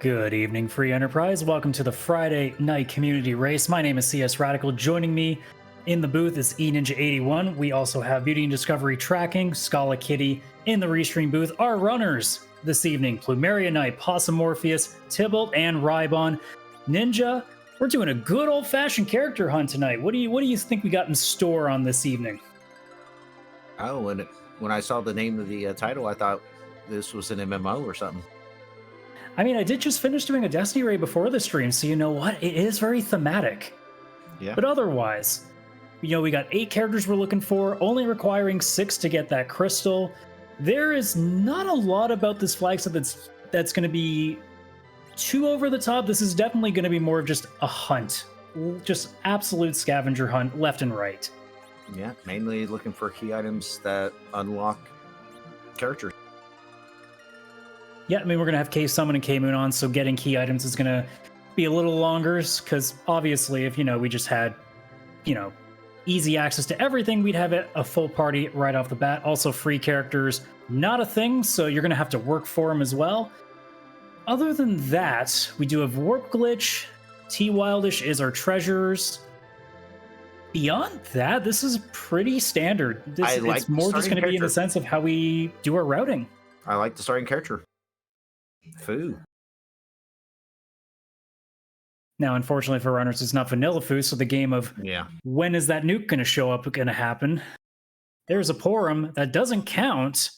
Good evening, Free Enterprise. Welcome to the Friday Night Community Race. My name is CS Radical. Joining me in the booth is eNinja81. We also have Beauty and Discovery Tracking, Scala Kitty in the Restream booth. Our runners this evening, Plumeria Knight, Possum Morpheus, Tybalt, and Rybon. Ninja, we're doing a good old-fashioned character hunt tonight. What do you think we got in store on this evening? Oh, and when I saw the name of the title, I thought this was an MMO or something. I mean, I did just finish doing a Destiny raid before the stream, so you know what? It is very thematic. Yeah. But otherwise, we got 8 characters we're looking for, only requiring 6 to get that crystal. There is not a lot about this flag set that's going to be too over the top. This is definitely going to be more of just a hunt. Just absolute scavenger hunt left and right. Yeah, mainly looking for key items that unlock characters. Yeah, I mean, we're going to have K-Summon and K-Moon on, so getting key items is going to be a little longer, because obviously if, we just had, easy access to everything, we'd have a full party right off the bat. Also, free characters, not a thing, so you're going to have to work for them as well. Other than that, we do have Warp Glitch, T-Wildish is our treasures. Beyond that, this is pretty standard. It's more just going to be in the sense of how we do our routing. I like the starting character. Foo. Now, unfortunately for runners, it's not vanilla Foo, so the game of when is that nuke going to show up going to happen? There's a Porum that doesn't count,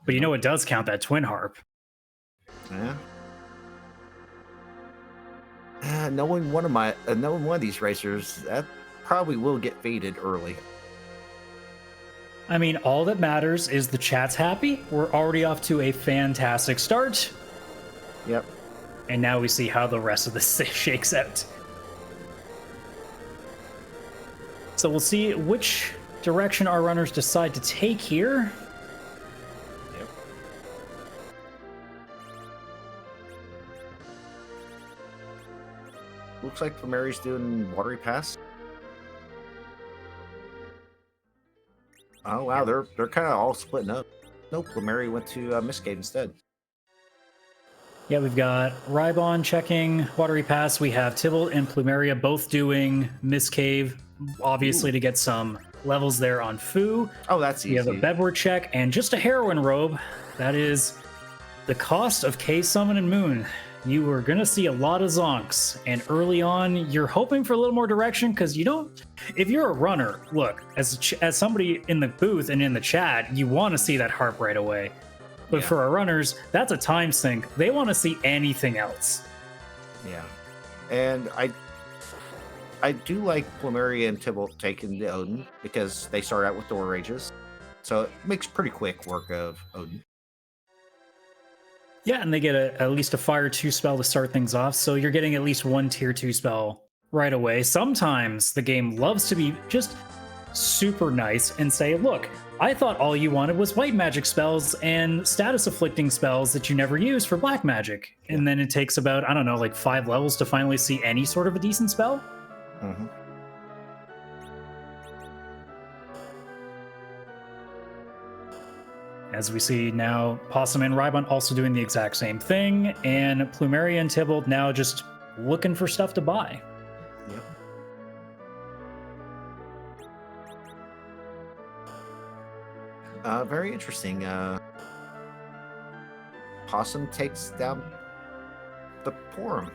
but it does count, that Twin Harp. Yeah. Knowing one of these racers, that probably will get faded early. I mean, all that matters is the chat's happy. We're already off to a fantastic start. Yep. And now we see how the rest of this shakes out. So we'll see which direction our runners decide to take here. Yep. Looks like Primari's doing Watery Pass. Oh wow, they're kind of all splitting up. Nope, Primari went to Mistcave instead. Yeah, we've got Rybon checking Watery Pass. We have Tybalt and Plumeria both doing Mistcave, obviously to get some levels there on Foo. Oh, that's easy. We have a Bedward check and just a Heroine robe. That is the cost of K-Summon and Moon. You are going to see a lot of zonks, and early on, you're hoping for a little more direction, because if you're a runner, look, as somebody in the booth and in the chat, you want to see that harp right away. But for our runners, that's a time sink. They want to see anything else. Yeah. And I do like Plumeria and Tybalt taking the Odin, because they start out with Door Rages. So it makes pretty quick work of Odin. Yeah, and they get at least a Fire 2 spell to start things off, so you're getting at least one Tier 2 spell right away. Sometimes the game loves to be just super nice and say, look, I thought all you wanted was white magic spells and status afflicting spells that you never use for black magic. And then it takes about, 5 levels to finally see any sort of a decent spell. Mm-hmm. As we see now, Possum and Rybon also doing the exact same thing, and Plumeria and Tybalt now just looking for stuff to buy. Yep. Very interesting. Possum takes down the Porum.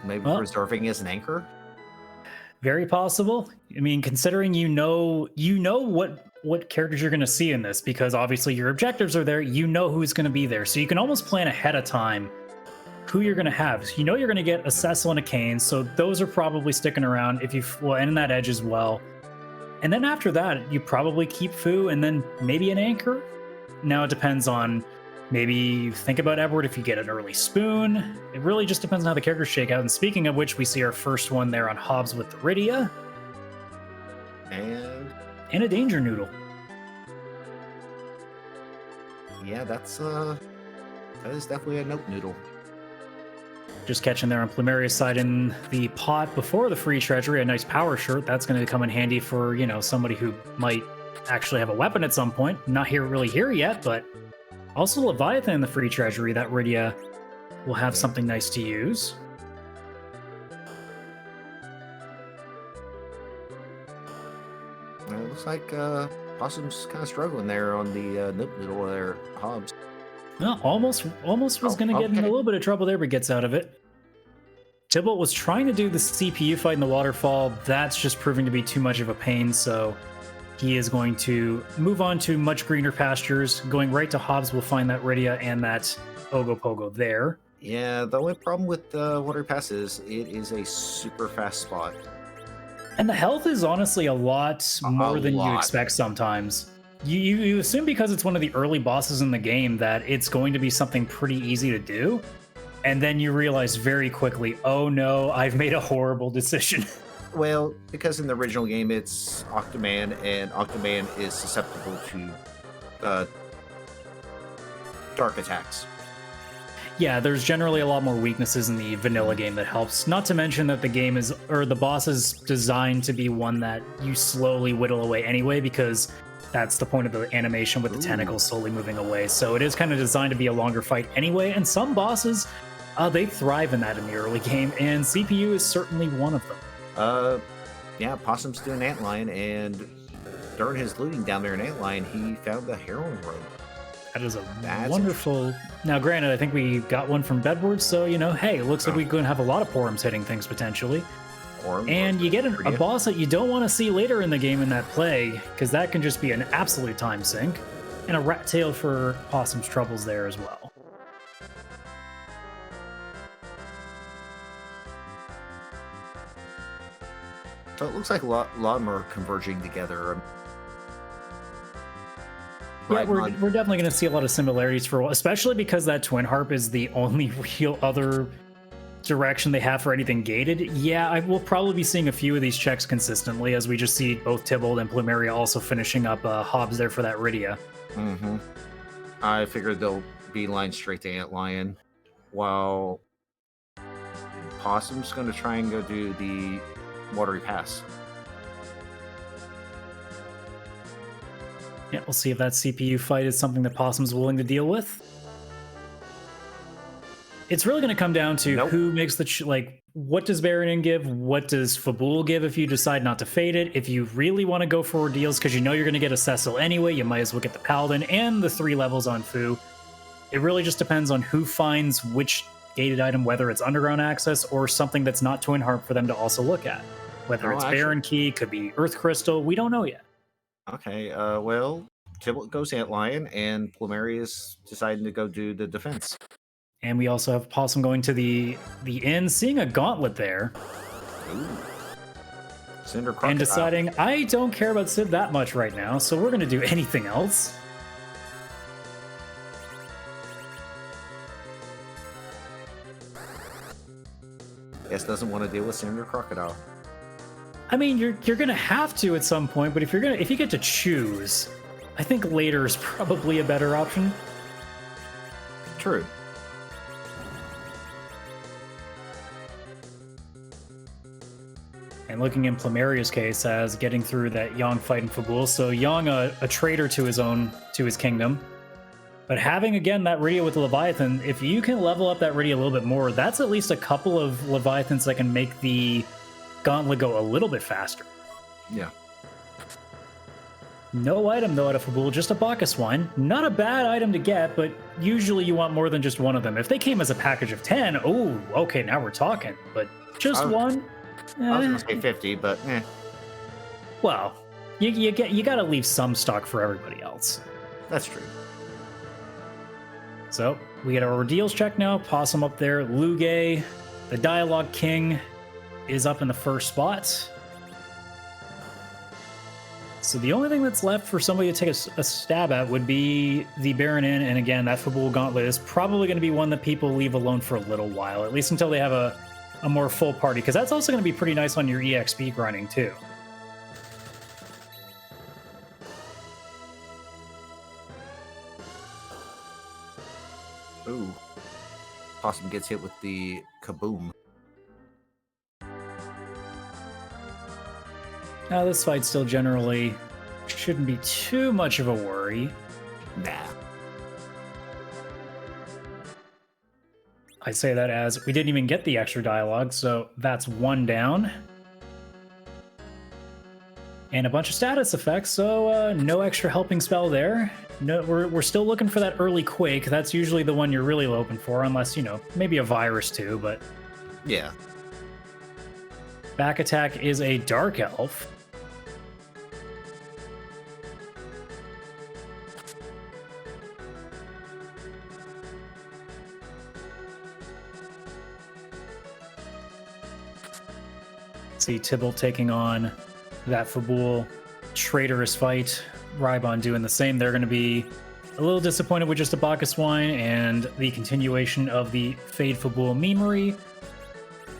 Maybe reserving as an anchor? Very possible. I mean, considering you know what characters you're going to see in this, because obviously your objectives are there, who's going to be there. So you can almost plan ahead of time who you're going to have. You're going to get a Cecil and a Kane, so those are probably sticking around and that Edge as well. And then after that, you probably keep Foo and then maybe an anchor. Now it depends on, maybe you think about Edward if you get an early Spoon. It really just depends on how the characters shake out. And speaking of which, we see our first one there on Hobbs with the Rydia. And a Danger Noodle. Yeah, that is definitely a Note Noodle. Just catching there on Plumeria's side in the pot before the free treasury, a nice power shirt. That's going to come in handy for, somebody who might actually have a weapon at some point. Not really here yet, but Also, Leviathan in the free treasury, that Rydia will have something nice to use. It looks like Possum's kind of struggling there on the middle of their Hobbs. No, almost was going to get in a little bit of trouble there, but gets out of it. Tybalt was trying to do the CPU fight in the waterfall. That's just proving to be too much of a pain, so he is going to move on to much greener pastures. Going right to Hobbs, we'll find that Rydia and that Ogopogo there. Yeah, the only problem with Water Pass is it is a super fast spot. And the health is honestly a lot more than you expect sometimes. You assume because it's one of the early bosses in the game that it's going to be something pretty easy to do. And then you realize very quickly, oh no, I've made a horrible decision. Well, because in the original game it's Octoman, and Octoman is susceptible to dark attacks. Yeah, there's generally a lot more weaknesses in the vanilla game that helps. Not to mention that the game is, or the boss is designed to be one that you slowly whittle away anyway, because that's the point of the animation with the tentacles slowly moving away. So it is kind of designed to be a longer fight anyway, and some bosses, they thrive in that in the early game, and CPU is certainly one of them. Yeah, Possum's doing Antlion, and during his looting down there in Antlion, he found the heroin road. That is a wonderful... Now, granted, I think we got one from Bedward, so, you know, hey, it looks like we're going to have a lot of Porums hitting things, potentially. And you get a boss that you don't want to see later in the game in that play, because that can just be an absolute time sink. And a rat tail for Possum's troubles there as well. So it looks like a lot more converging together. Yeah, we're definitely going to see a lot of similarities for a while, especially because that Twin Harp is the only real other direction they have for anything gated. Yeah, we'll probably be seeing a few of these checks consistently as we just see both Tybalt and Plumeria also finishing up Hobbs there for that Rydia. Mm-hmm. I figured they'll be lined straight to Antlion, while Possum's going to try and go do the Watery Pass. Yeah, we'll see if that CPU fight is something that Possum's willing to deal with. It's really going to come down to who makes the... what does Baronin give? What does Fabul give if you decide not to fade it? If you really want to go for ordeals because you know you're going to get a Cecil anyway, you might as well get the Paladin and the 3 levels on Fu. It really just depends on who finds which gated item, whether it's underground access or something that's not Twin Harp for them to also look at. Whether it's Baron Key, could be Earth Crystal, we don't know yet. Okay, well, Tybalt goes Antlion, and Plumeria's deciding to go do the defense. And we also have Possum going to the inn, seeing a gauntlet there. Ooh. Cinder Crocodile. And deciding, I don't care about Sid that much right now, so we're going to do anything else. Guess doesn't want to deal with Cinder Crocodile. I mean, you're gonna have to at some point, but if you get to choose, I think later is probably a better option. True. And looking in Plumeria's case as getting through that Yang fight in Fabul, so Yang a traitor to his kingdom, but having again that Rydia with the Leviathan, if you can level up that Rydia a little bit more, that's at least a couple of Leviathans that can make the Gauntlet go a little bit faster. Yeah. No item though out of Fabul, just a Bacchus wine. Not a bad item to get, but usually you want more than just one of them. If they came as a package of 10, oh, okay, now we're talking. But just one? I was gonna say 50, but eh. Well, you gotta leave some stock for everybody else. That's true. So we get our ordeals check now. Possum up there. Lugay, the Dialogue King, is up in the first spot. So the only thing that's left for somebody to take a stab at would be the Baronin, and again, that Fabul Gauntlet is probably going to be one that people leave alone for a little while, at least until they have a more full party, because that's also going to be pretty nice on your EXP grinding too. Ooh. Possum gets hit with the kaboom. Now, this fight still generally shouldn't be too much of a worry. Nah. I say that as we didn't even get the extra dialogue, so that's one down. And a bunch of status effects, so no extra helping spell there. No, we're still looking for that early quake. That's usually the one you're really hoping for, unless, you know, maybe a virus too, but... Yeah. Back attack is a dark elf. See Tybalt taking on that Fabul traitorous fight. Rybon doing the same. They're going to be a little disappointed with just a Bacchus wine and the continuation of the Fade Fabul memery,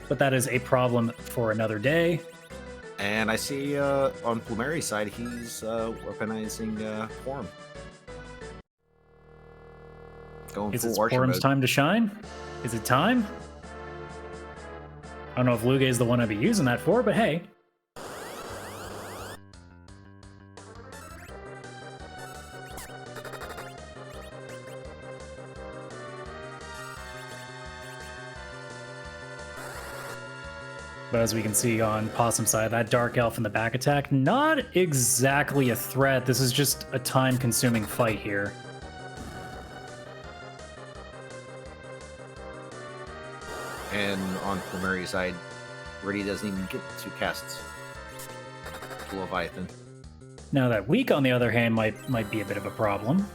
but that is a problem for another day. And I see on Plumeri's side, he's weaponizing Form. Going Is full it Archer Forum's mode. time to shine? Is it time? I don't know if Luge is the one I'd be using that for, but hey. But as we can see on Possum's side, that Dark Elf in the back attack, not exactly a threat. This is just a time-consuming fight here. And on Plumeri's side, Reddy doesn't even get 2 casts to Leviathan. Now that Weak, on the other hand, might be a bit of a problem.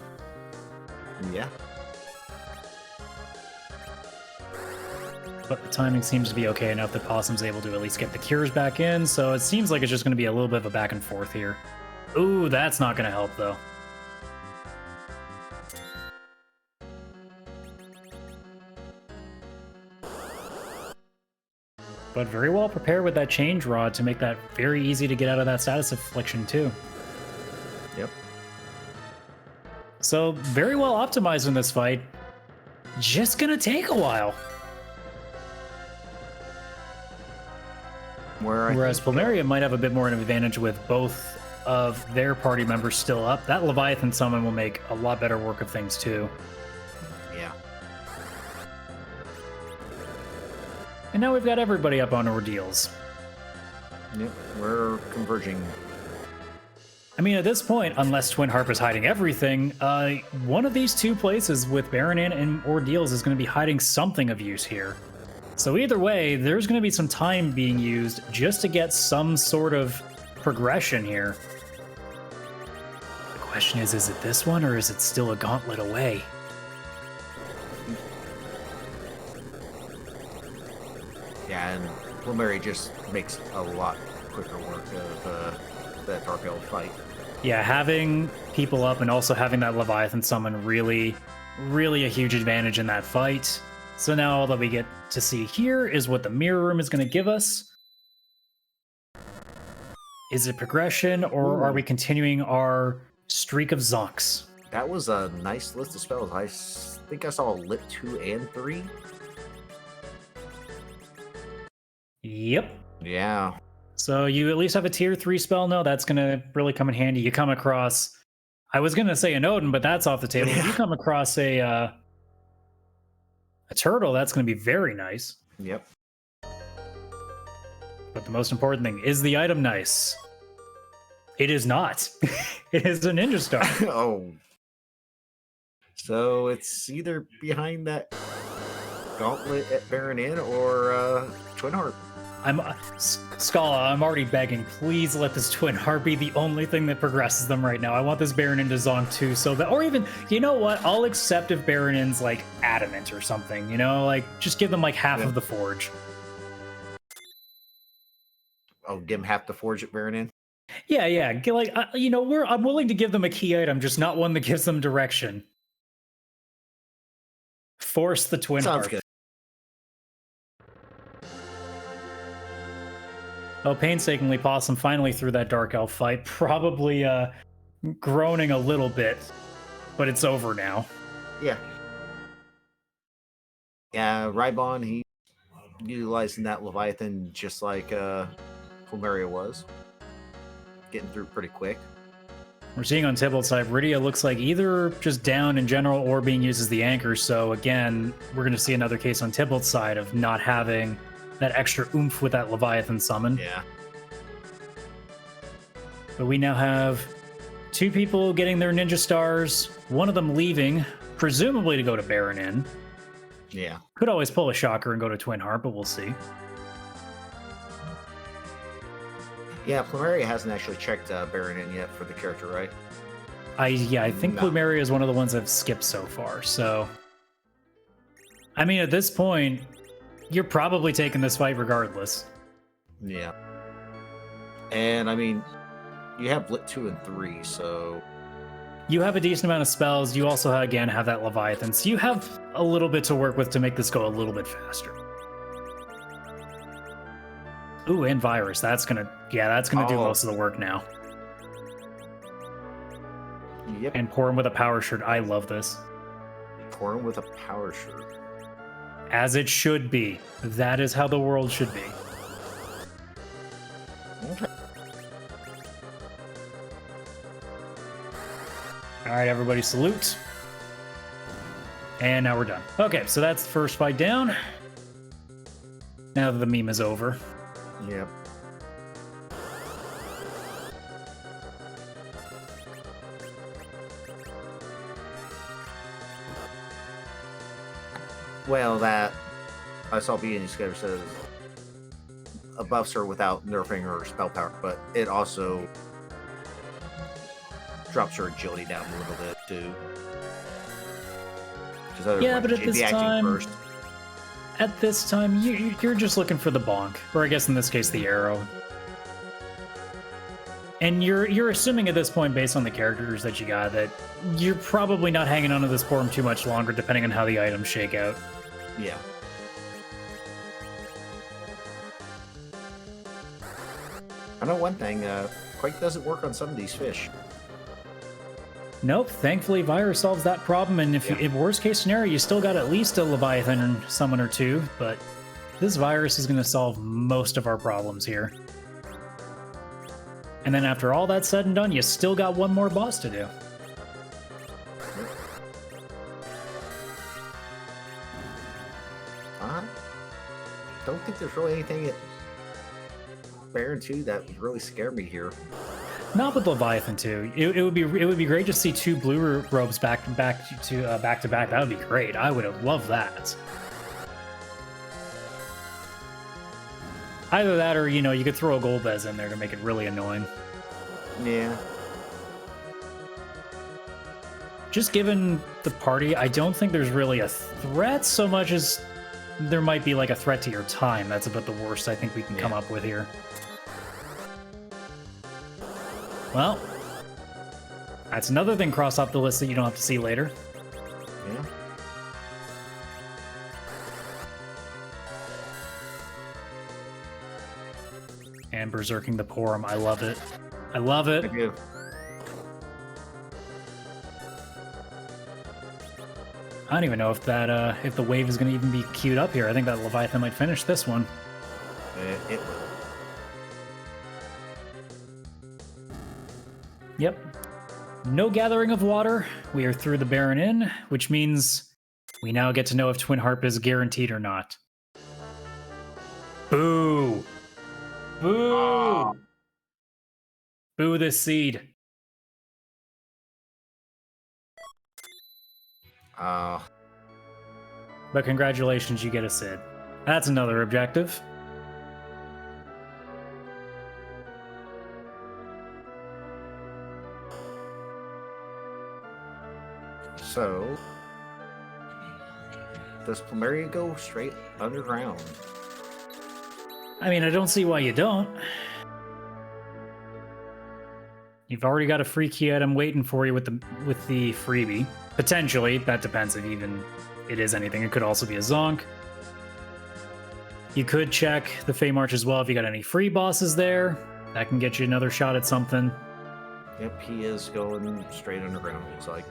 Yeah. But the timing seems to be okay enough that Possum's able to at least get the cures back in, so it seems like it's just going to be a little bit of a back and forth here. Ooh, that's not going to help, though. But very well prepared with that change rod to make that very easy to get out of that status affliction, too. Yep. So, very well optimized in this fight. Just going to take a while. Whereas Plumeria might have a bit more of an advantage with both of their party members still up. That Leviathan summon will make a lot better work of things too. Yeah. And now we've got everybody up on ordeals. Yep. We're converging. I mean, at this point, unless Twin Harp is hiding everything, one of these two places with Baronin and ordeals is going to be hiding something of use here. So either way, there's going to be some time being used just to get some sort of progression here. The question is it this one or is it still a gauntlet away? Yeah, and Plumeri just makes a lot quicker work of that Dark Elf fight. Yeah, having people up and also having that Leviathan summon really a huge advantage in that fight. So now all that we get to see here is what the mirror room is going to give us. Is it progression, or are we continuing our streak of zonks? That was a nice list of spells. I think I saw Lit 2 and 3. Yep. Yeah. So you at least have a tier 3 spell. No, that's going to really come in handy. You come across... I was going to say an Odin, but that's off the table. If you come across a turtle, that's going to be very nice. Yep. But the most important thing, is the item nice? It is not. It is a ninja star. Oh. So it's either behind that gauntlet at Baron Inn or Twin Harp. Scala, I'm already begging. Please let this Twin Harp be the only thing that progresses them right now. I want this Baron into Zonk 2 so bad. Or even, you know what? I'll accept if Baron Inn's like adamant or something, you know? Like, just give them like half of the forge. Oh, give them half the forge at Baron Inn? Yeah. Like, you know, I'm willing to give them a key item, just not one that gives them direction. Force the Twin Harp. Sounds good. Oh, painstakingly, Possum finally threw that Dark Elf fight, probably groaning a little bit, but it's over now. Yeah. Yeah, Rybon, he utilizing that Leviathan just like Plumeria was. Getting through pretty quick. We're seeing on Tybalt's side, Rydia looks like either just down in general or being used as the anchor. So again, we're going to see another case on Tybalt's side of not having that extra oomph with that Leviathan summon. Yeah. But we now have 2 people getting their ninja stars, one of them leaving, presumably to go to Baron Inn. Yeah. Could always pull a shocker and go to Twin Heart, but we'll see. Yeah, Plumeria hasn't actually checked Baron in yet for the character, right? I think No. Plumeria is one of the ones I've skipped so far. So, I mean, at this point, you're probably taking this fight regardless. Yeah. And I mean, you have Lit 2 and 3, so You have a decent amount of spells. You also, again, have that Leviathan. So you have a little bit to work with to make this go a little bit faster. Ooh, and Virus. That's gonna do most of the work now. Yep. And pour him with a power shirt. I love this. Pour him with a power shirt. As it should be. That is how the world should be. Okay. All right, everybody salute. And now we're done. Okay, so that's the first fight down. Now that the meme is over. Yep. Well, that I saw being Scatter says buffs her without nerfing her spell power, but it also drops her agility down a little bit too. Yeah, but at she'd be this acting time, first. at this time, you're just looking for the bonk, or I guess in this case, the arrow. And you're assuming at this point, based on the characters that you got, that you're probably not hanging on to this form too much longer, depending on how the items shake out. Yeah. I know one thing, Quake doesn't work on some of these fish. Nope, thankfully Virus solves that problem, and if worst case scenario, you still got at least a Leviathan summon or 2, but this Virus is going to solve most of our problems here. And then after all that's said and done, you still got one more boss to do. Don't think there's really anything at Baron 2 that would really scare me here. Not with Leviathan 2. It would be great to see 2 blue robes back to back. That would be great. I would have loved that. Either that, or you could throw a gold bez in there to make it really annoying. Yeah. Just given the party, I don't think there's really a threat so much as there might be like a threat to your time. That's about the worst I think we can come up with here. Well, that's another thing crossed off the list that you don't have to see later. Yeah. And berserking the Porum. I love it. I love it. I do. I don't even know if that if the wave is going to even be queued up here. I think that Leviathan might finish this one. It will. Yep. No gathering of water. We are through the Baron Inn, which means we now get to know if Twin Harp is guaranteed or not. Boo! Boo! Oh. Boo this seed. But congratulations, you get a Sid. That's another objective. So, does Plumeria go straight underground? I mean, I don't see why you don't. You've already got a free key item waiting for you with the freebie. Potentially, that depends if even it is anything. It could also be a Zonk. You could check the Fey March as well if you got any free bosses there. That can get you another shot at something. Yep, he is going straight underground, it looks like.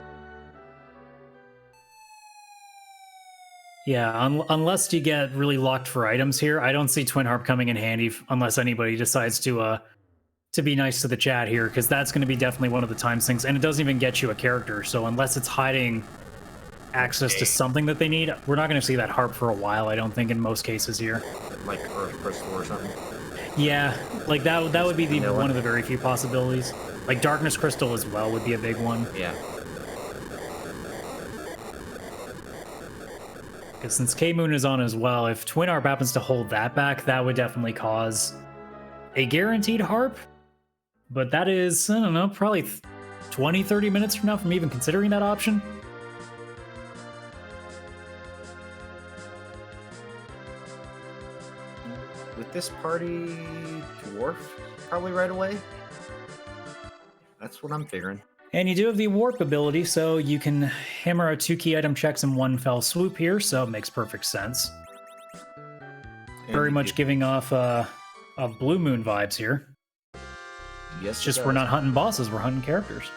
Yeah, unless you get really locked for items here, I don't see Twin Harp coming in handy unless anybody decides to to be nice to the chat here, because that's going to be definitely one of the time sinks, and it doesn't even get you a character. So unless it's hiding access to something that they need, we're not going to see that harp for a while, I don't think, in most cases here. Like Earth Crystal or something. Yeah, like that would be one of the very few possibilities. Like Darkness Crystal as well would be a big one. Yeah. Because since K-Moon is on as well, if Twin Harp happens to hold that back, that would definitely cause a guaranteed harp. But that is, I don't know, probably 20, 30 minutes from now from even considering that option. With this party, Dwarf probably right away. That's what I'm figuring. And you do have the warp ability, so you can hammer out 2 key item checks in one fell swoop here, so it makes perfect sense. Very much giving off Blue Moon vibes here. Yes, it's just we're not hunting bosses, we're hunting characters.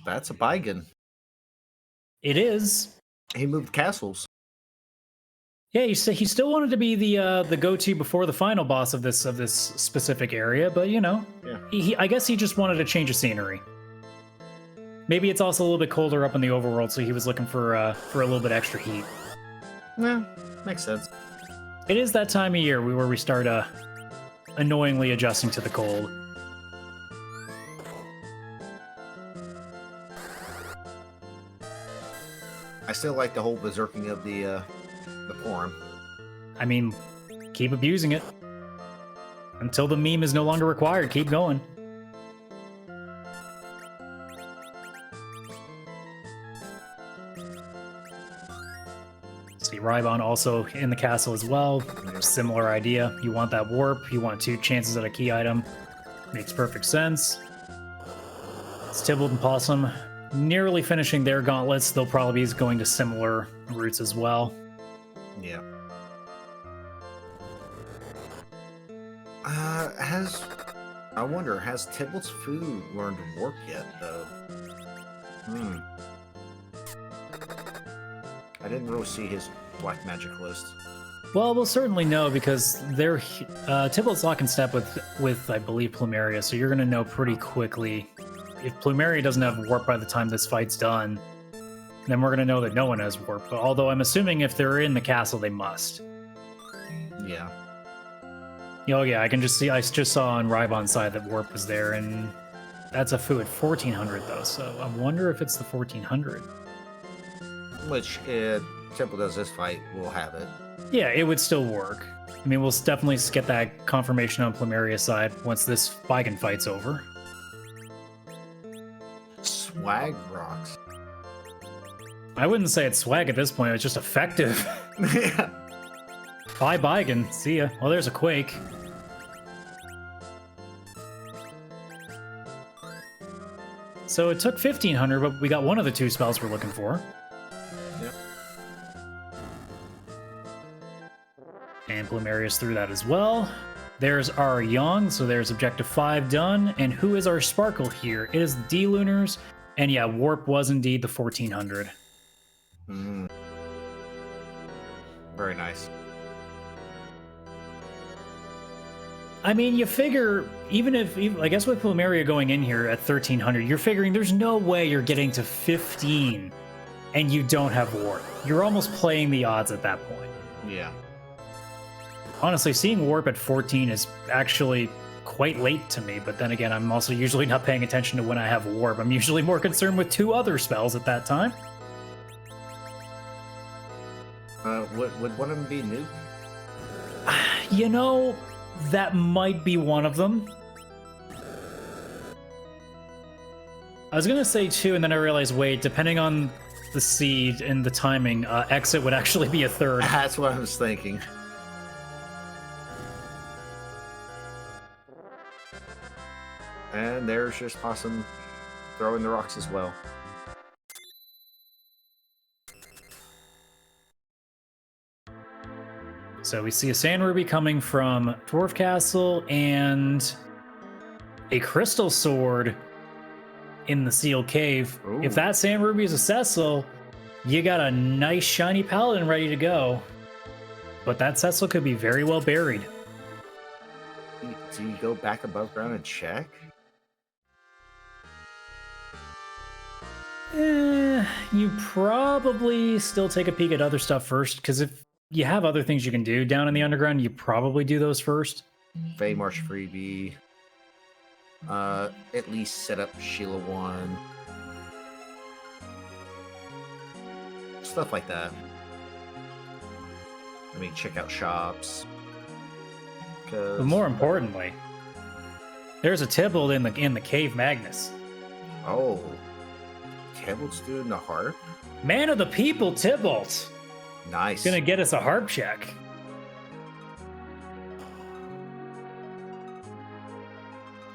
That's a Baigan. It is. He moved castles. Yeah, he still wanted to be the go-to before the final boss of this specific area, but you know, yeah. I guess he just wanted a change of scenery. Maybe it's also a little bit colder up in the overworld, so he was looking for a little bit extra heat. Yeah, makes sense. It is that time of year where we start annoyingly adjusting to the cold. I still like the whole berserking of the forum. I mean, keep abusing it. Until the meme is no longer required, keep going. See, Rybon also in the castle as well. Similar idea. You want that warp, you want 2 chances at a key item. Makes perfect sense. It's Tybalt and Possum nearly finishing their gauntlets. They'll probably be going to similar routes as well. Yeah. I wonder, has Tybalt's food learned to warp yet, though? I didn't really see his black magic list. Well, we'll certainly know because Tybalt's lock and step with I believe Plumeria, so you're going to know pretty quickly. If Plumeria doesn't have warp by the time this fight's done, then we're going to know that no one has warp. But although I'm assuming if they're in the castle, they must. Yeah. Oh yeah, I just saw on Rybon's side that warp was there, and that's a foo at 1400 though, so I wonder if it's the 1400. Which, if Temple does this fight, we'll have it. Yeah, it would still work. I mean, we'll definitely get that confirmation on Plumeria's side once this Baigan fight's over. Swag rocks. I wouldn't say it's swag at this point, it's just effective. Yeah. Bye, Baigan. See ya. Well, there's a Quake. So it took 1500, but we got one of the 2 spells we're looking for. Yep. And Plumeria's through that as well. There's our Yang, so there's objective 5 done. And who is our Sparkle here? It is the D-Lunars. And yeah, Warp was indeed the 1400. Very nice. I mean, you figure, even I guess with Plumeria going in here at 1300, you're figuring there's no way you're getting to 15 and you don't have Warp. You're almost playing the odds at that point. Yeah. Honestly, seeing Warp at 14 is actually quite late to me, but then again, I'm also usually not paying attention to when I have Warp. I'm usually more concerned with 2 other spells at that time. Would one of them be Nuke? You know, that might be one of them. I was gonna say 2, and then I realized, wait, depending on the seed and the timing, Exit would actually be a 3rd. That's what I was thinking. And there's just Possum throwing the rocks as well. So we see a Sand Ruby coming from Dwarf Castle and a Crystal Sword in the Seal Cave. Ooh. If that Sand Ruby is a Cecil, you got a nice shiny paladin ready to go. But that Cecil could be very well buried. Do you go back above ground and check? You probably still take a peek at other stuff first, because if you have other things you can do down in the underground, you probably do those first. Fey March freebie. At least set up Sheila 1. Stuff like that. I mean, check out shops. But more importantly, there's a Tybalt in the Cave Magnus. Oh. Tybalt's doing the harp? Man of the people, Tybalt. Nice. Gonna get us a harp check.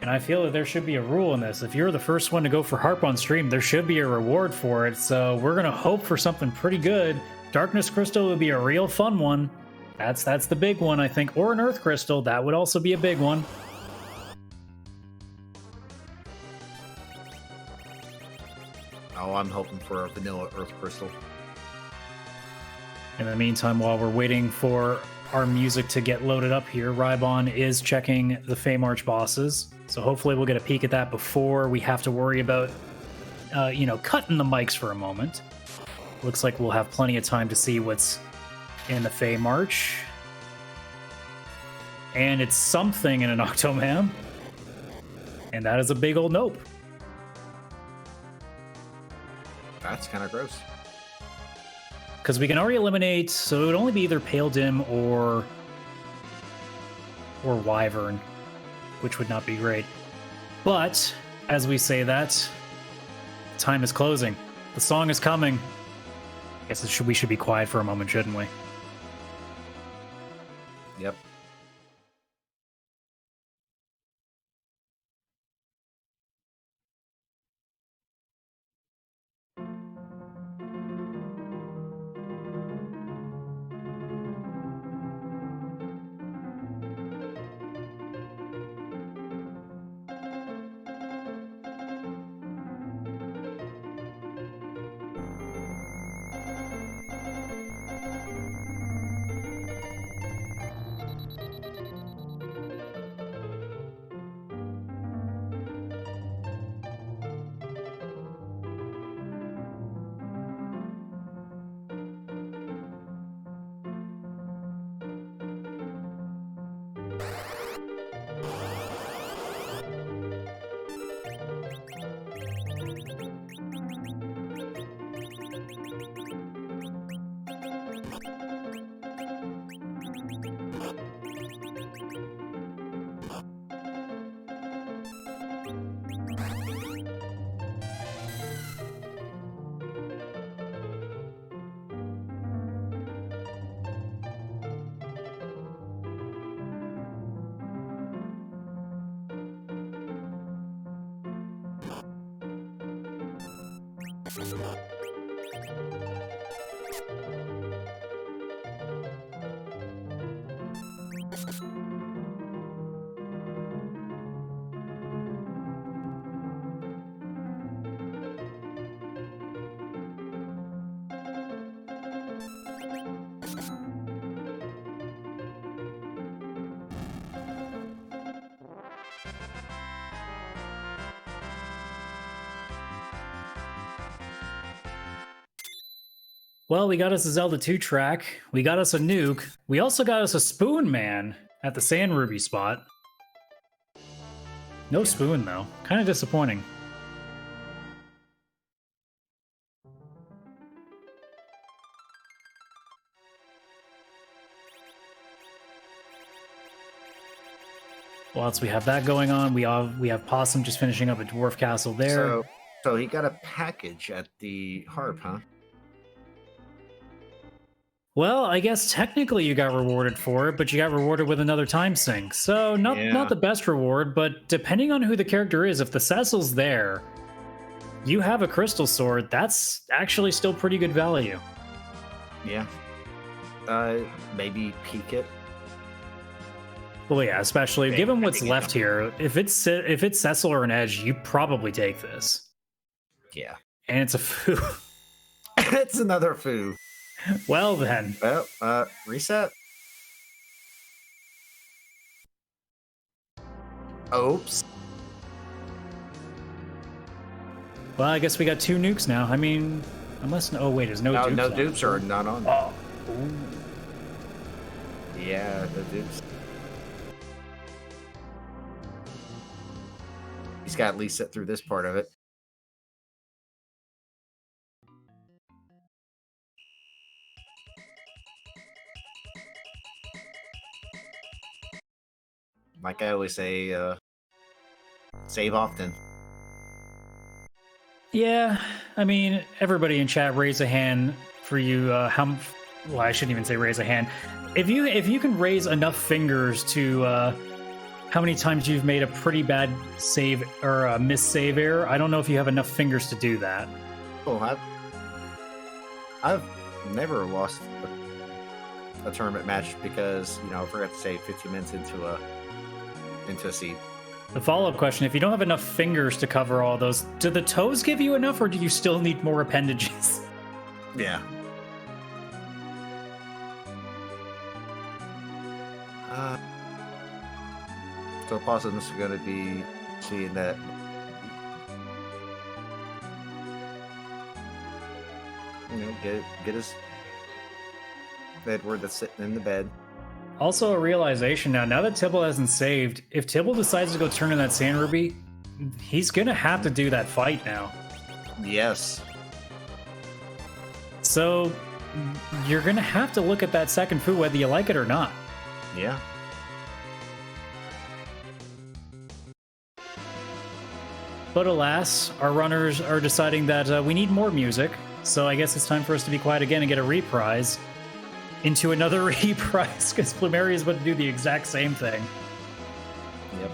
And I feel that there should be a rule in this. If you're the first one to go for harp on stream, there should be a reward for it. So we're gonna hope for something pretty good. Darkness Crystal would be a real fun one. That's the big one, I think. Or an Earth Crystal, that would also be a big one. Oh, I'm hoping for a vanilla Earth Crystal. In the meantime, while we're waiting for our music to get loaded up here, Rybon is checking the Fey March bosses. So hopefully we'll get a peek at that before we have to worry about, cutting the mics for a moment. Looks like we'll have plenty of time to see what's in the Fey March. And it's something in an Octoman. And that is a big old nope. That's kind of gross. Because we can already eliminate, so it would only be either Pale Dim or Wyvern, which would not be great. But, as we say that, time is closing. The song is coming. I guess we should be quiet for a moment, shouldn't we? Yep. Well, we got us a Zelda 2 track, we got us a nuke, we also got us a Spoon Man at the Sand Ruby spot. No spoon, though. Kind of disappointing. Whilst we have that going on, we have Possum just finishing up a Dwarf Castle there. So he got a package at the harp, huh? Well, I guess technically you got rewarded for it, but you got rewarded with another time sink. So not the best reward, but depending on who the character is, if the Cecil's there, you have a crystal sword, that's actually still pretty good value. Yeah. Maybe peek it. Well, yeah, especially given what's left here. If it's Cecil or an Edge, you probably take this. Yeah. And it's a foo. It's another foo. Well then. Well, reset. Oops. Well, I guess we got 2 nukes now. I mean, unless oh wait, there's no dupes. No on. dupes are not on. Oh. Ooh. Yeah, the dupes. He's got to at least sit through this part of it. Like I always say, save often. Yeah, I mean, everybody in chat raise a hand for you. Well, I shouldn't even say raise a hand. If you can raise enough fingers to how many times you've made a pretty bad save or a missed save error, I don't know if you have enough fingers to do that. Oh, I've never lost a tournament match because I forgot to save 15 minutes into a seed. The follow-up question: if you don't have enough fingers to cover all those, do the toes give you enough, or do you still need more appendages? Yeah. So possibly this is going to be seeing that. Get his Edward that's sitting in the bed. Also, a realization now that Tibble hasn't saved, if Tibble decides to go turn in that Sand Ruby, he's gonna have to do that fight now. Yes. So you're gonna have to look at that second foo whether you like it or not. Yeah. But alas, our runners are deciding that we need more music, so I guess it's time for us to be quiet again and get a reprise into another reprise, because Plumeria is about to do the exact same thing. Yep.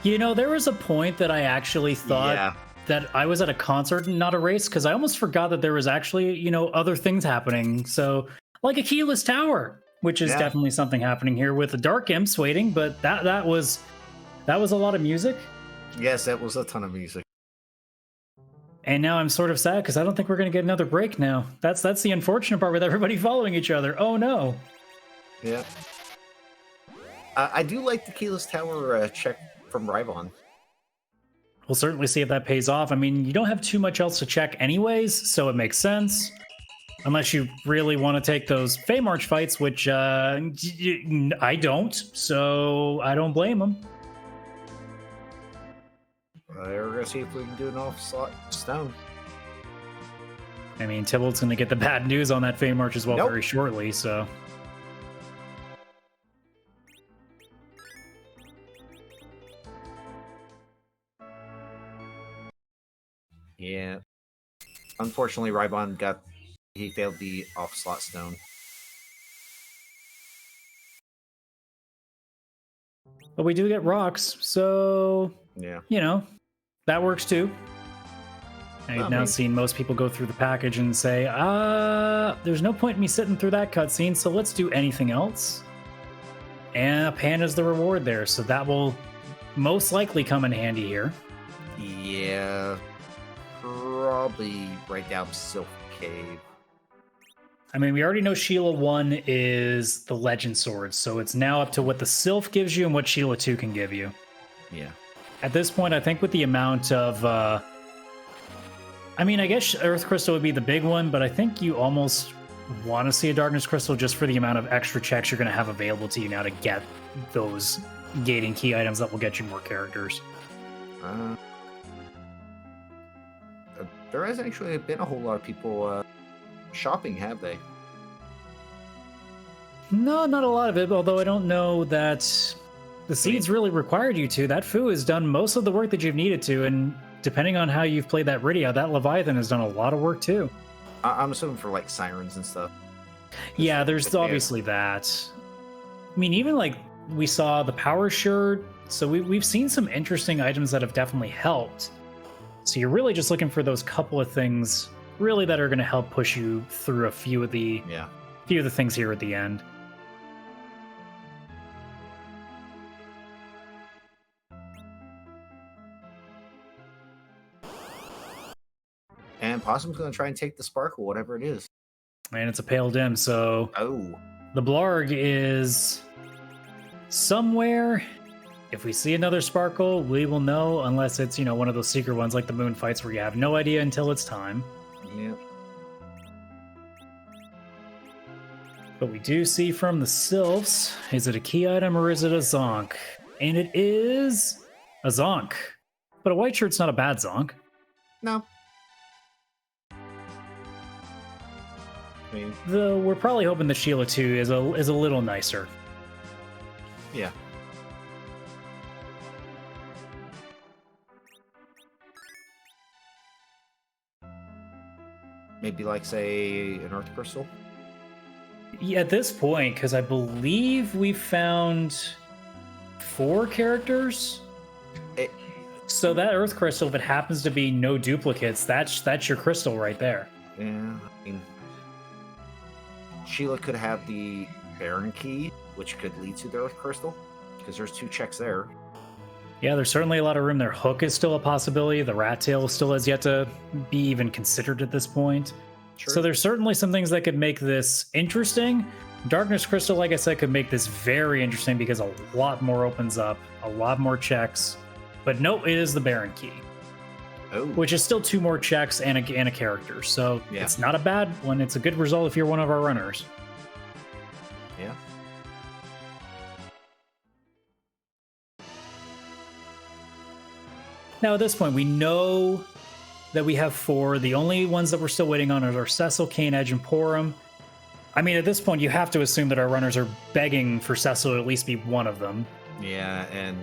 You know, there was a point that I actually thought Yeah. that I was at a concert and not a race because I almost forgot that there was actually, other things happening. So, like a keyless tower, which is Yeah. definitely something happening here with the dark imps waiting. But that was a lot of music, Yes, that was a ton of music. and now I'm sort of sad because I don't think we're going to get another break now. That's the unfortunate part with everybody following each other. Oh no. Yeah. I do like the keyless tower check from Rybon. We'll certainly see if that pays off. I mean, you don't have too much else to check anyways, so it makes sense. Unless you really want to take those Feymarch fights, which I don't, so I don't blame them. We're going to see if we can do an off-slot stone. I mean, Tybalt's going to get the bad news on that Feymarch as well Nope. very shortly, so... Yeah. Unfortunately, Rybon he failed the off-slot stone. But we do get rocks, so... Yeah. That works too. I've now seen most people go through the package and say, there's no point in me sitting through that cutscene, so let's do anything else. And a panda's the reward there, so that will most likely come in handy here. Yeah. Probably right down Silk Cave. I mean, we already know Sheila 1 is the Legend Sword, so it's now up to what the Sylph gives you and what Sheila 2 can give you. Yeah. At this point, I think with the amount of... I mean, I guess Earth Crystal would be the big one, but I think you almost want to see a Darkness Crystal just for the amount of extra checks you're going to have available to you now to get those gating key items that will get you more characters. There hasn't actually been a whole lot of people shopping, have they? No, not a lot of it, although I don't know that the seeds really required you to. That Fu has done most of the work that you've needed to, and depending on how you've played that Rydia, that Leviathan has done a lot of work too. I'm assuming for like sirens and stuff. Yeah, there's obviously that. I mean, even like we saw the power shirt, so we've seen some interesting items that have definitely helped. So you're really just looking for those couple of things really that are going to help push you through a few of the things here at the end. And Possum's going to try and take the sparkle, whatever it is. And it's a pale dim, so Oh. the Blarg is somewhere. If we see another sparkle, we will know, unless it's, one of those secret ones like the moon fights where you have no idea until it's time. Yeah. But we do see from the Sylphs, is it a key item or is it a Zonk? And it is a Zonk. But a white shirt's not a bad Zonk. No. I mean, Though we're probably hoping the Sheila 2 is a little nicer. yeah. Maybe like, say, an Earth Crystal? Yeah, at this point, because I believe we found 4 characters. So that Earth Crystal, if it happens to be no duplicates, that's your crystal right there. Yeah, I mean, Sheila could have the Baron Key, which could lead to the Earth Crystal, because there's 2 checks there. Yeah, there's certainly a lot of room there. Hook is still a possibility. The Rat Tail still has yet to be even considered at this point. Sure. So there's certainly some things that could make this interesting. Darkness Crystal, like I said, could make this very interesting because a lot more opens up, a lot more checks. But no, it is the Baron Key, which is still 2 more checks and a character. So It's not a bad one. It's a good result if you're one of our runners. Yeah. Now, at this point, we know that we have 4. The only ones that we're still waiting on are Cecil, Cane Edge, and Porum. I mean, at this point, you have to assume that our runners are begging for Cecil to at least be one of them. Yeah, and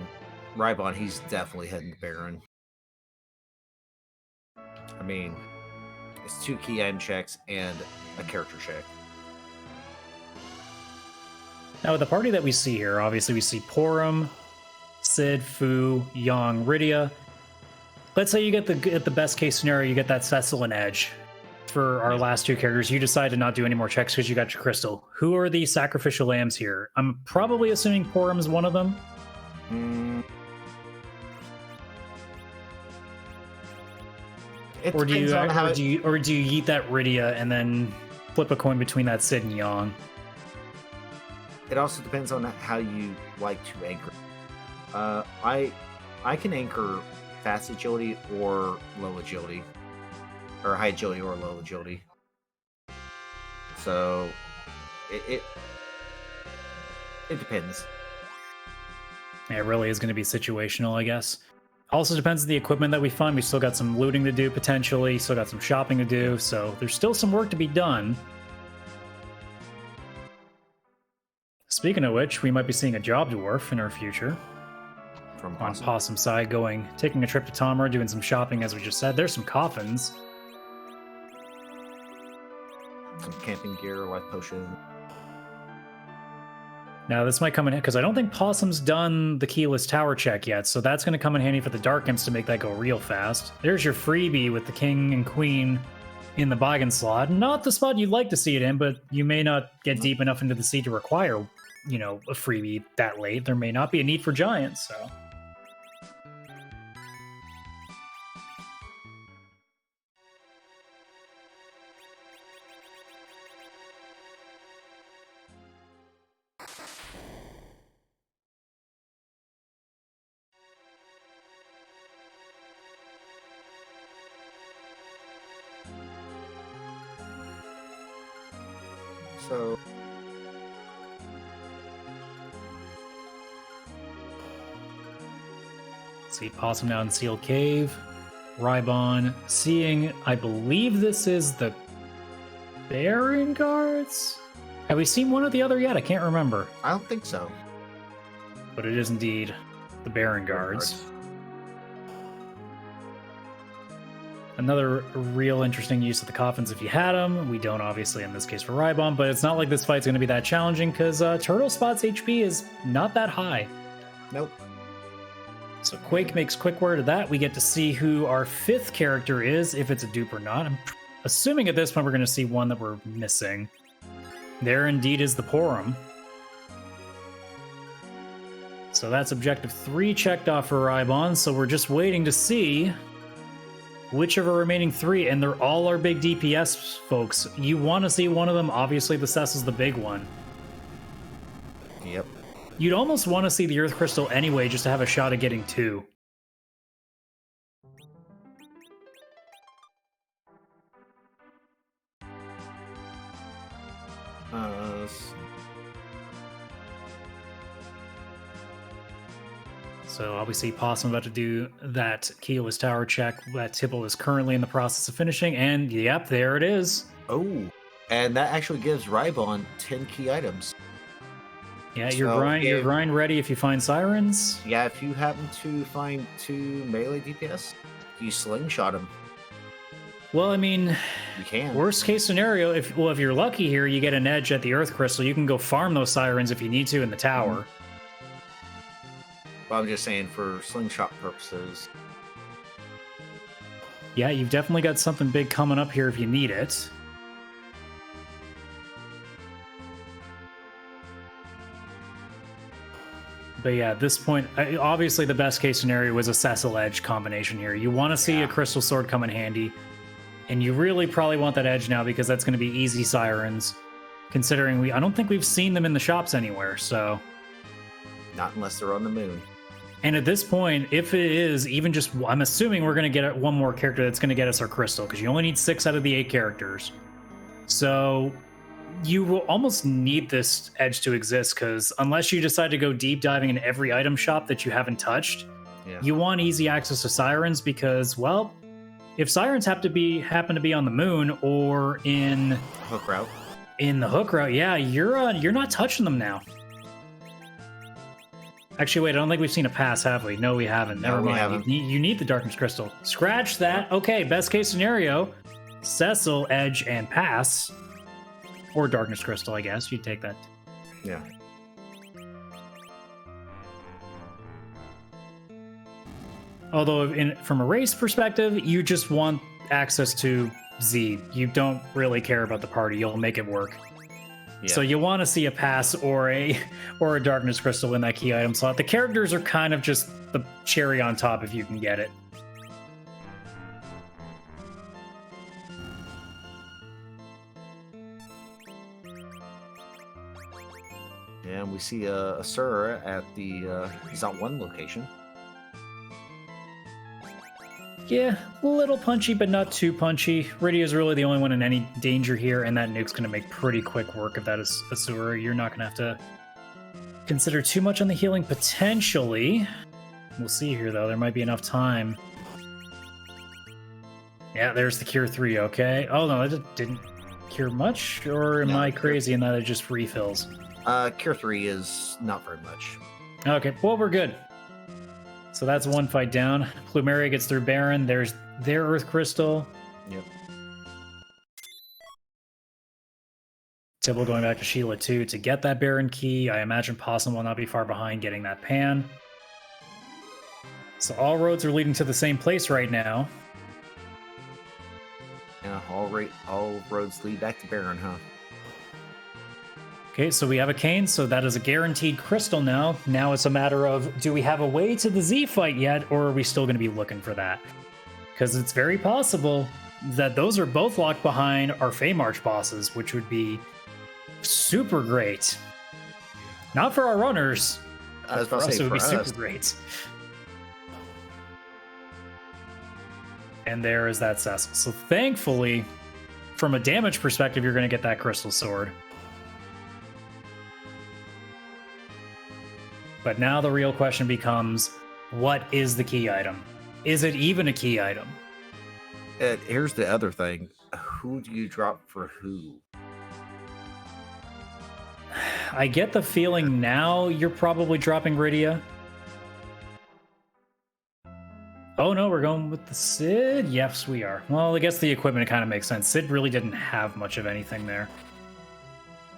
Rybon, he's definitely heading to Baron. I mean, it's 2 key item checks and a character check. Now, with the party that we see here, obviously we see Porum, Sid, Fu, Yang, Rydia. Let's say you get the best case scenario, you get that Cecil and Edge. For our last two characters, you decide to not do any more checks because you got your crystal. Who are the sacrificial lambs here? I'm probably assuming Porum's one of them. Or do you yeet that Rydia and then flip a coin between that Sid and Yang? It also depends on how you like to anchor. I can anchor fast agility or low agility, or high agility or low agility. So it depends. Yeah, it really is going to be situational, I guess. Also depends on the equipment that we find. We still got some looting to do potentially, still got some shopping to do, so there's still some work to be done. Speaking of which, we might be seeing a job dwarf in our future. From on Possum's side, taking a trip to Tamara, doing some shopping, as we just said. There's some coffins. Some camping gear, life potion. Now, this might come in because I don't think Possum's done the keyless tower check yet, so that's going to come in handy for the Dark Imps to make that go real fast. There's your freebie with the King and Queen in the bargain slot. Not the spot you'd like to see it in, but you may not get deep enough into the sea to require, a freebie that late. There may not be a need for giants, so... So see Possum now in Seal Cave. Rybon seeing, I believe this is the Baron Guards? Have we seen one or the other yet? I can't remember. I don't think so. But it is indeed the Baron Guards. Another real interesting use of the coffins if you had them. We don't, obviously, in this case for Rybon, but it's not like this fight's going to be that challenging because Turtle Spot's HP is not that high. Nope. So Quake makes quick word of that. We get to see who our fifth character is, if it's a dupe or not. I'm assuming at this point we're going to see one that we're missing. There indeed is the Porum. So that's objective 3 checked off for Rybon, so we're just waiting to see which of our remaining 3, and they're all our big DPS folks. You want to see one of them, obviously the Cecil's the big one. Yep. You'd almost want to see the Earth Crystal anyway, just to have a shot at getting 2. So obviously Possum about to do that keyless tower check that Tibble is currently in the process of finishing, and yep, there it is. Oh, and that actually gives Rybon 10 key items. Yeah, you're grind ready if you find sirens. Yeah, if you happen to find 2 melee DPS, you slingshot them. Well, I mean, you can. Worst case scenario, if you're lucky here, you get an edge at the Earth Crystal. You can go farm those sirens if you need to in the tower. Well, I'm just saying for slingshot purposes. Yeah, you've definitely got something big coming up here if you need it. But yeah, at this point, obviously the best case scenario was a Cecil Edge combination here. You want to see a Crystal Sword come in handy, and you really probably want that Edge now because that's going to be easy sirens, considering I don't think we've seen them in the shops anywhere, so... Not unless they're on the moon. And at this point, if it is even just... I'm assuming we're going to get one more character that's going to get us our Crystal, because you only need 6 out of the 8 characters. So... you will almost need this Edge to exist, because unless you decide to go deep diving in every item shop that you haven't touched, you want easy access to sirens because, well, if sirens happen to be on the moon or in hook route, yeah, you're not touching them now. Actually, wait, I don't think we've seen a pass, have we? No, we haven't. Never mind. You need the Darkness Crystal. Scratch that. Okay, best case scenario, Cecil, Edge, and pass. Or Darkness Crystal, I guess. You'd take that. Yeah. Although from a race perspective, you just want access to Z. You don't really care about the party. You'll make it work. Yeah. So you want to see a pass or a darkness crystal in that key item slot. The characters are kind of just the cherry on top if you can get it. And we see a Sir at the Zot 1 location. Yeah, a little punchy, but not too punchy. Rydia is really the only one in any danger here, and that nuke's going to make pretty quick work of that Asura. You're not going to have to consider too much on the healing, potentially. We'll see here, though. There might be enough time. Yeah, there's the Cure 3, okay. Oh, no, that didn't cure much, or am I crazy in that it just refills? Cure 3 is not very much. Okay, well, we're good. So that's one fight down. Plumeria gets through Baron. There's their Earth Crystal. Yep. Tibble going back to Sheila too to get that Baron key. I imagine Possum will not be far behind getting that pan. So all roads are leading to the same place right now. Yeah, all roads lead back to Baron, huh? Okay, so we have a Cane, so that is a guaranteed crystal now. Now it's a matter of, do we have a way to the Z fight yet, or are we still going to be looking for that? Because it's very possible that those are both locked behind our Feymarch bosses, which would be super great. Not for our runners. I was about to say, it would be for us. super great. And there is that Cecil. So thankfully, from a damage perspective, you're going to get that Crystal Sword. But now the real question becomes, what is the key item? Is it even a key item? Here's the other thing. Who do you drop for who? I get the feeling now you're probably dropping Rydia. Oh no, we're going with the Sid? Yes, we are. Well, I guess the equipment kind of makes sense. Sid really didn't have much of anything there.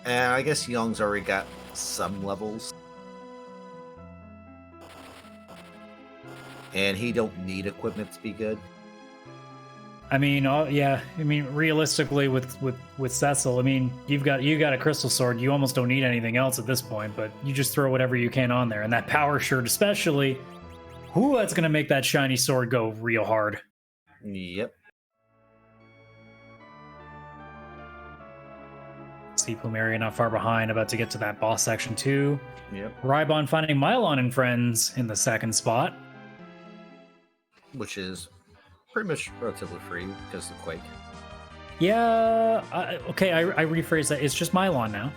And I guess Young's already got some levels. And he don't need equipment to be good. I mean, yeah. I mean, realistically, with Cecil, I mean, you got a Crystal Sword. You almost don't need anything else at this point. But you just throw whatever you can on there, and that Power Shirt, especially, that's gonna make that shiny sword go real hard. Yep. See Plumeria not far behind, about to get to that boss section too. Yep. Rybon finding Mylon and friends in the second spot. Which is pretty much relatively free because of the Quake. Yeah, okay, I rephrase that. It's just Mylon now.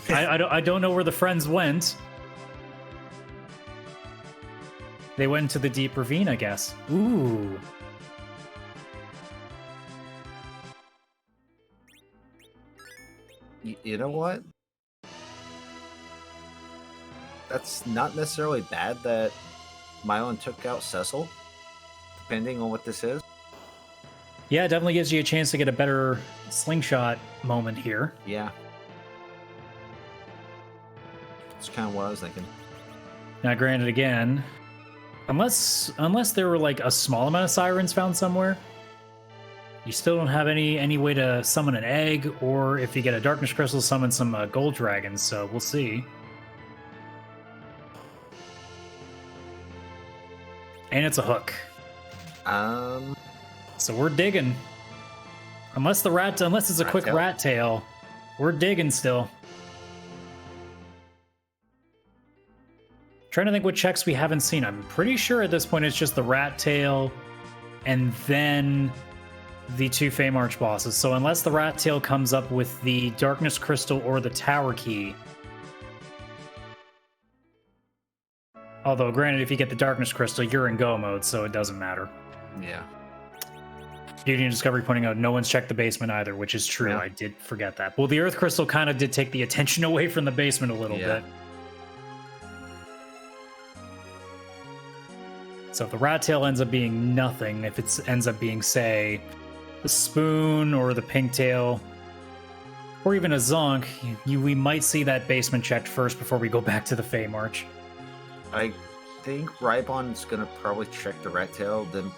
I don't know where the friends went. They went into the deep ravine, I guess. Ooh. You know what? That's not necessarily bad that Mylon took out Cecil, depending on what this is. Yeah, it definitely gives you a chance to get a better slingshot moment here. Yeah. That's kind of what I was thinking. Now, granted, again, unless there were like a small amount of sirens found somewhere, you still don't have any way to summon an egg, or if you get a darkness crystal, summon some gold dragons. So we'll see. And it's a hook. So we're digging. Unless it's a quick rat tail, we're digging still. Trying to think what checks we haven't seen. I'm pretty sure at this point it's just the rat tail and then the two Feymarch bosses. So unless the rat tail comes up with the darkness crystal or the tower key. Although, granted, if you get the darkness crystal, you're in go mode, so it doesn't matter. Yeah. Beauty and Discovery pointing out no one's checked the basement either, which is true. Yeah. I did forget that. Well, the Earth Crystal kind of did take the attention away from the basement a little bit. So if the rat tail ends up being nothing, if it ends up being, say, the spoon or the pink tail, or even a zonk, we might see that basement checked first before we go back to the Feymarch. I think Rybon's gonna probably check the rat tail, then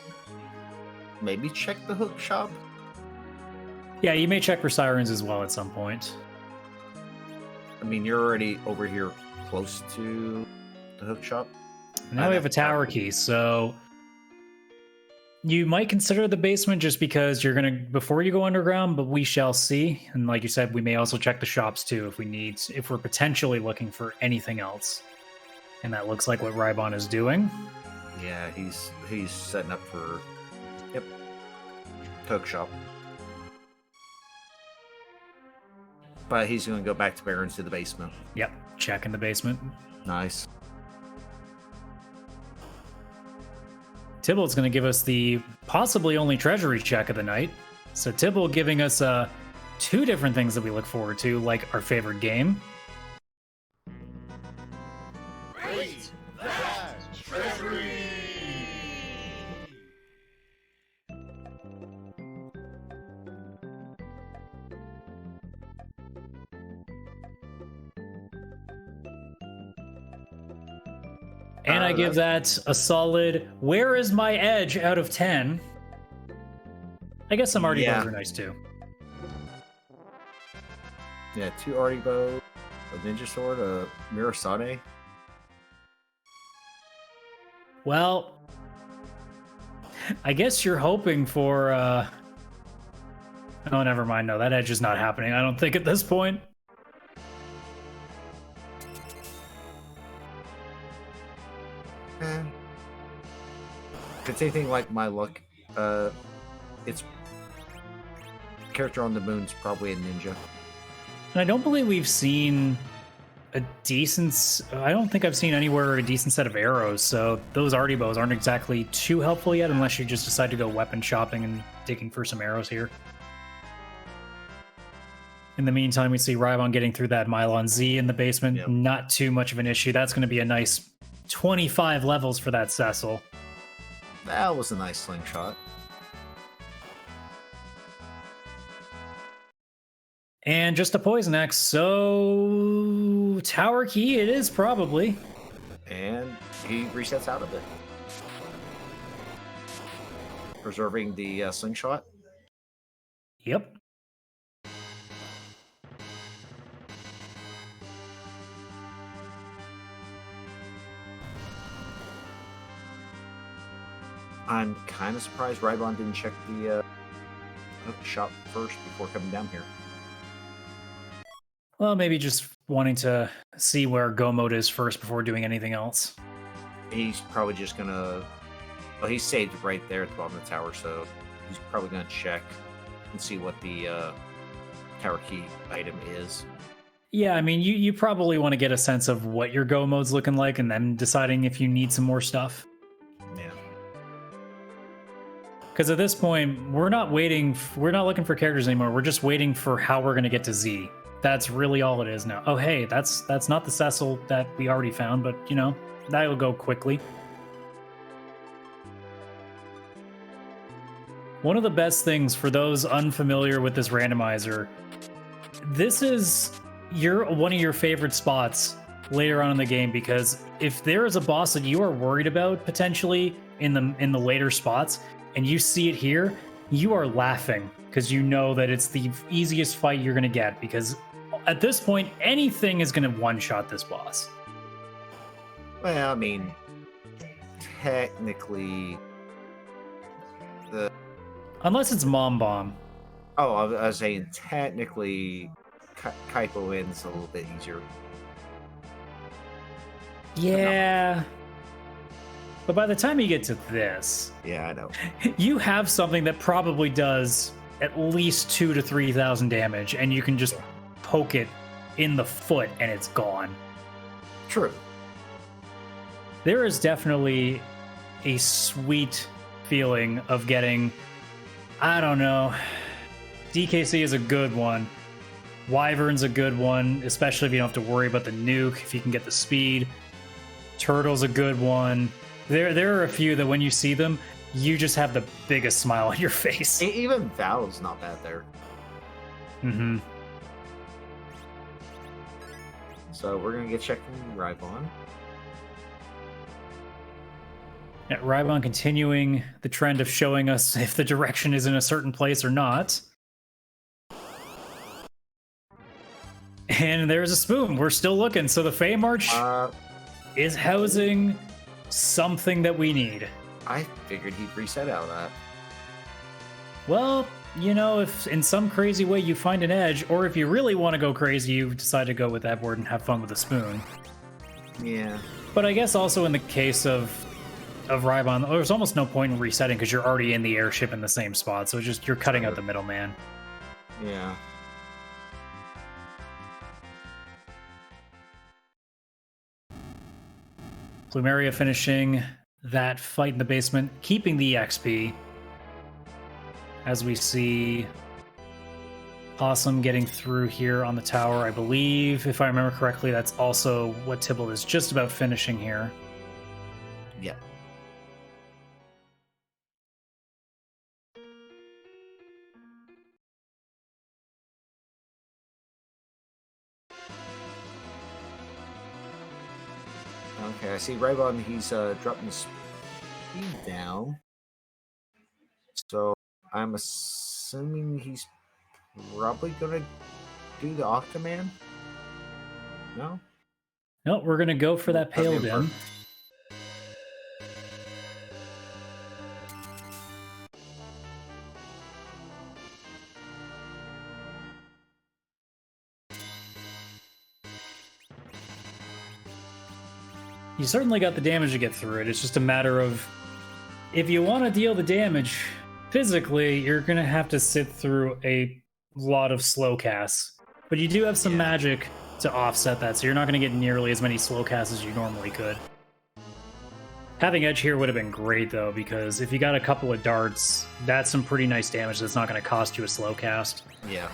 maybe check the hook shop. Yeah, you may check for sirens as well at some point. I mean, you're already over here close to the hook shop. Now we have a tower key, so you might consider the basement just because you're gonna before you go underground, but we shall see. And like you said, we may also check the shops too if we're potentially looking for anything else. And that looks like what Rybon is doing. Yeah, he's setting up for hook shop. But he's going to go back to Baron's to the basement. Yep, check in the basement. Nice. Tybalt's going to give us the possibly only treasury check of the night. So Tybalt giving us two different things that we look forward to, like our favorite game. Great! That's treasury! And I give that a solid, where is my edge out of 10. I guess some arty bows are nice too. Yeah, 2 arty bow, a ninja sword, a Mirasane. Well, I guess you're hoping for, oh, never mind. No, that edge is not happening, I don't think, at this point. If it's anything like my luck, it's character on the moon's probably a ninja. And I don't believe we've seen a decent... I don't think I've seen anywhere a decent set of arrows, so those arty bows aren't exactly too helpful yet unless you just decide to go weapon shopping and digging for some arrows here. In the meantime, we see Rybon getting through that Mylon Z in the basement. Yep. Not too much of an issue. That's going to be a nice 25 levels for that Cecil. That was a nice slingshot. And just a poison axe, so tower key it is probably. And he resets out of it. Preserving the slingshot. Yep. I'm kind of surprised Rybon didn't check the shop first before coming down here. Well, maybe just wanting to see where go mode is first before doing anything else. He's probably just gonna... Well, he's saved right there at the bottom of the tower, so he's probably gonna check and see what the tower key item is. Yeah, I mean, you probably want to get a sense of what your go mode's looking like and then deciding if you need some more stuff. Yeah. Because at this point, we're not looking for characters anymore. We're just waiting for how we're going to get to Z. That's really all it is now. Oh, hey, that's not the Cecil that we already found, but, you know, that'll go quickly. One of the best things for those unfamiliar with this randomizer, this is one of your favorite spots later on in the game, because if there is a boss that you are worried about potentially in the later spots, and you see it here, you are laughing because you know that it's the easiest fight you're going to get, because at this point, anything is going to one-shot this boss. Well, I mean, technically... Unless it's Mom Bomb. Oh, I was saying technically Kaipo wins a little bit easier. Yeah. But by the time you get to this... Yeah, I know. You have something that probably does at least 2,000 to 3,000 damage, and you can just poke it in the foot and it's gone. True. There is definitely a sweet feeling of getting, I don't know, DKC is a good one. Wyvern's a good one, especially if you don't have to worry about the nuke, if you can get the speed. Turtle's a good one. There are a few that when you see them, you just have the biggest smile on your face. Even Val's not bad there. Mm-hmm. So we're going to get checked from Rybon. Yeah, Rybon continuing the trend of showing us if the direction is in a certain place or not. And there's a spoon. We're still looking. So the Fey March is housing something that we need. I figured he'd reset out of that. Well, you know, if in some crazy way you find an edge, or if you really want to go crazy, you decide to go with that board and have fun with the spoon. Yeah. But I guess also in the case of Rybon, there's almost no point in resetting because you're already in the airship in the same spot. So just you're cutting out the middleman. Yeah. Plumeria finishing that fight in the basement, keeping the XP. As we see Possum getting through here on the tower. I believe, if I remember correctly, that's also what Tybalt is just about finishing here. Yeah. Okay, I see Rybon, he's dropping his speed down. So I'm assuming he's probably gonna do the Octoman? No? No, we're going to go for that Pale Okay, Dim. You certainly got the damage to get through it. It's just a matter of if you want to deal the damage physically, you're going to have to sit through a lot of slow casts. But you do have some magic to offset that, so you're not going to get nearly as many slow casts as you normally could. Having Edge here would have been great, though, because if you got a couple of darts, that's some pretty nice damage that's not going to cost you a slow cast. Yeah.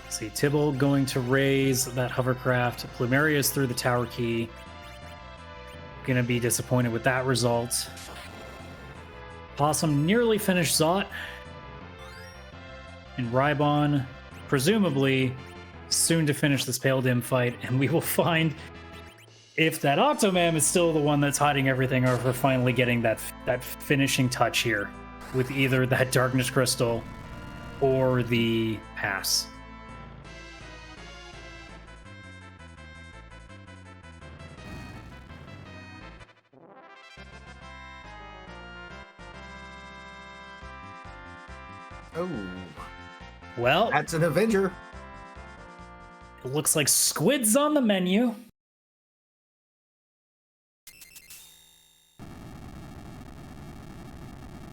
See, Tybalt going to raise that hovercraft. Plumeria is through the tower key. Gonna be disappointed with that result. Possum nearly finished Zot. And Rybon, presumably, soon to finish this Pale Dim fight, and we will find if that Octomam is still the one that's hiding everything, or if we're finally getting that finishing touch here with either that Darkness Crystal or the Pass. Oh. Well, That's an Avenger. it looks like Squid's on the menu.